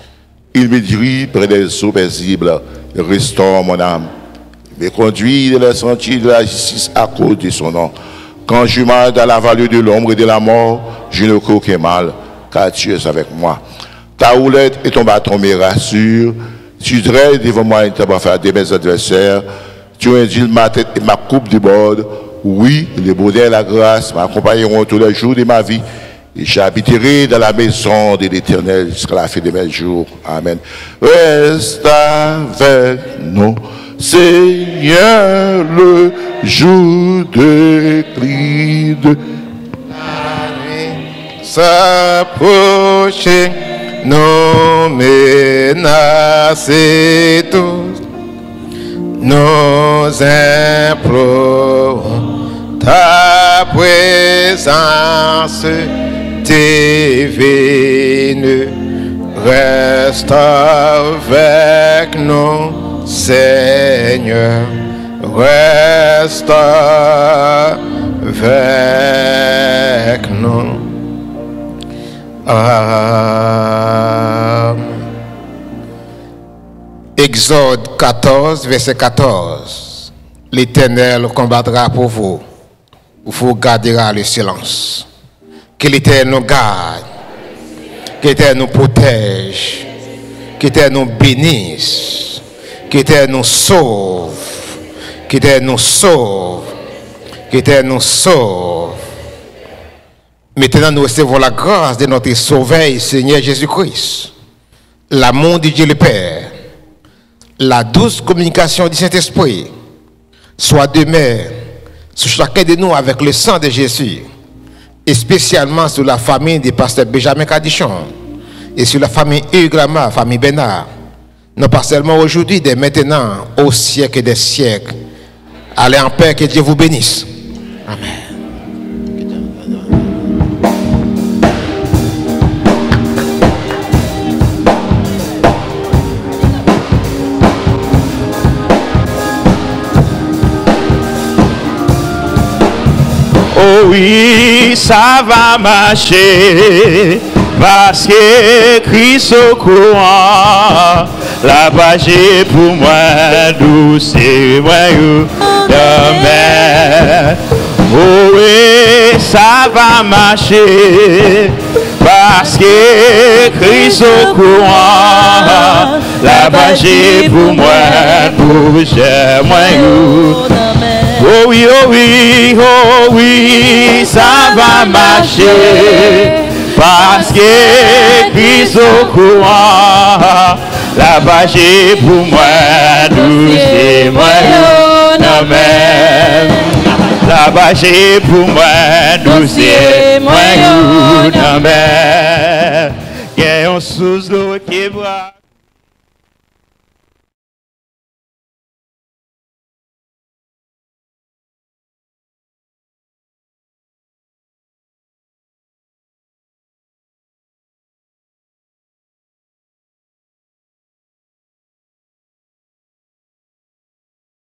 Il me dirige près des eaux paisibles, restaure mon âme. Il me conduit dans les sentiers de la justice à cause de son nom. Quand je marche dans la vallée de l'ombre et de la mort, je ne crains aucun mal, car tu es avec moi. Ta houlette et ton bâton me rassurent. Tu dresses devant moi une table à faire de mes adversaires. Tu indiques ma tête et ma coupe déborde. Oui, le bonheur et la grâce m'accompagneront tous les jours de ma vie. Et j'habiterai dans la maison de l'Éternel jusqu'à la fin de mes jours. Amen. Reste avec nous, Seigneur, le jour de cri de s'approcher, nous menacer tous, nous implorons ta présence, t'es venu, reste avec nous, Seigneur, reste avec nous. Exode 14, verset 14. L'Éternel combattra pour vous. Vous garderez le silence. Que l'Éternel nous garde. Que l'Éternel nous protège. Que l'Éternel nous bénisse. Que l'Éternel nous sauve. Que l'Éternel nous sauve. Que l'Éternel nous sauve. Maintenant, nous recevons la grâce de notre Sauveur Seigneur Jésus-Christ, l'amour de Dieu le Père, la douce communication du Saint-Esprit soit demeure sur chacun de nous avec le sang de Jésus, et spécialement sur la famille du pasteur Benjamin Cadichon et sur la famille Hugues-Lama, famille Bénard, non pas seulement aujourd'hui, dès maintenant, au siècle des siècles. Allez en paix, que Dieu vous bénisse. Amen. Oh oui, ça va marcher, parce que Christ au courant, la page pour moi, douce et moi, demain. Oh oui, ça va marcher, parce que Christ au courant, la page pour moi, douce et moi, oh oui, oh oui, oh oui, ça va marcher, parce que Christ au courant, la page pour moi, douce et moi, amen. La page pour moi, douce et moi, amen. Il y a un sous-l'eau qui boit.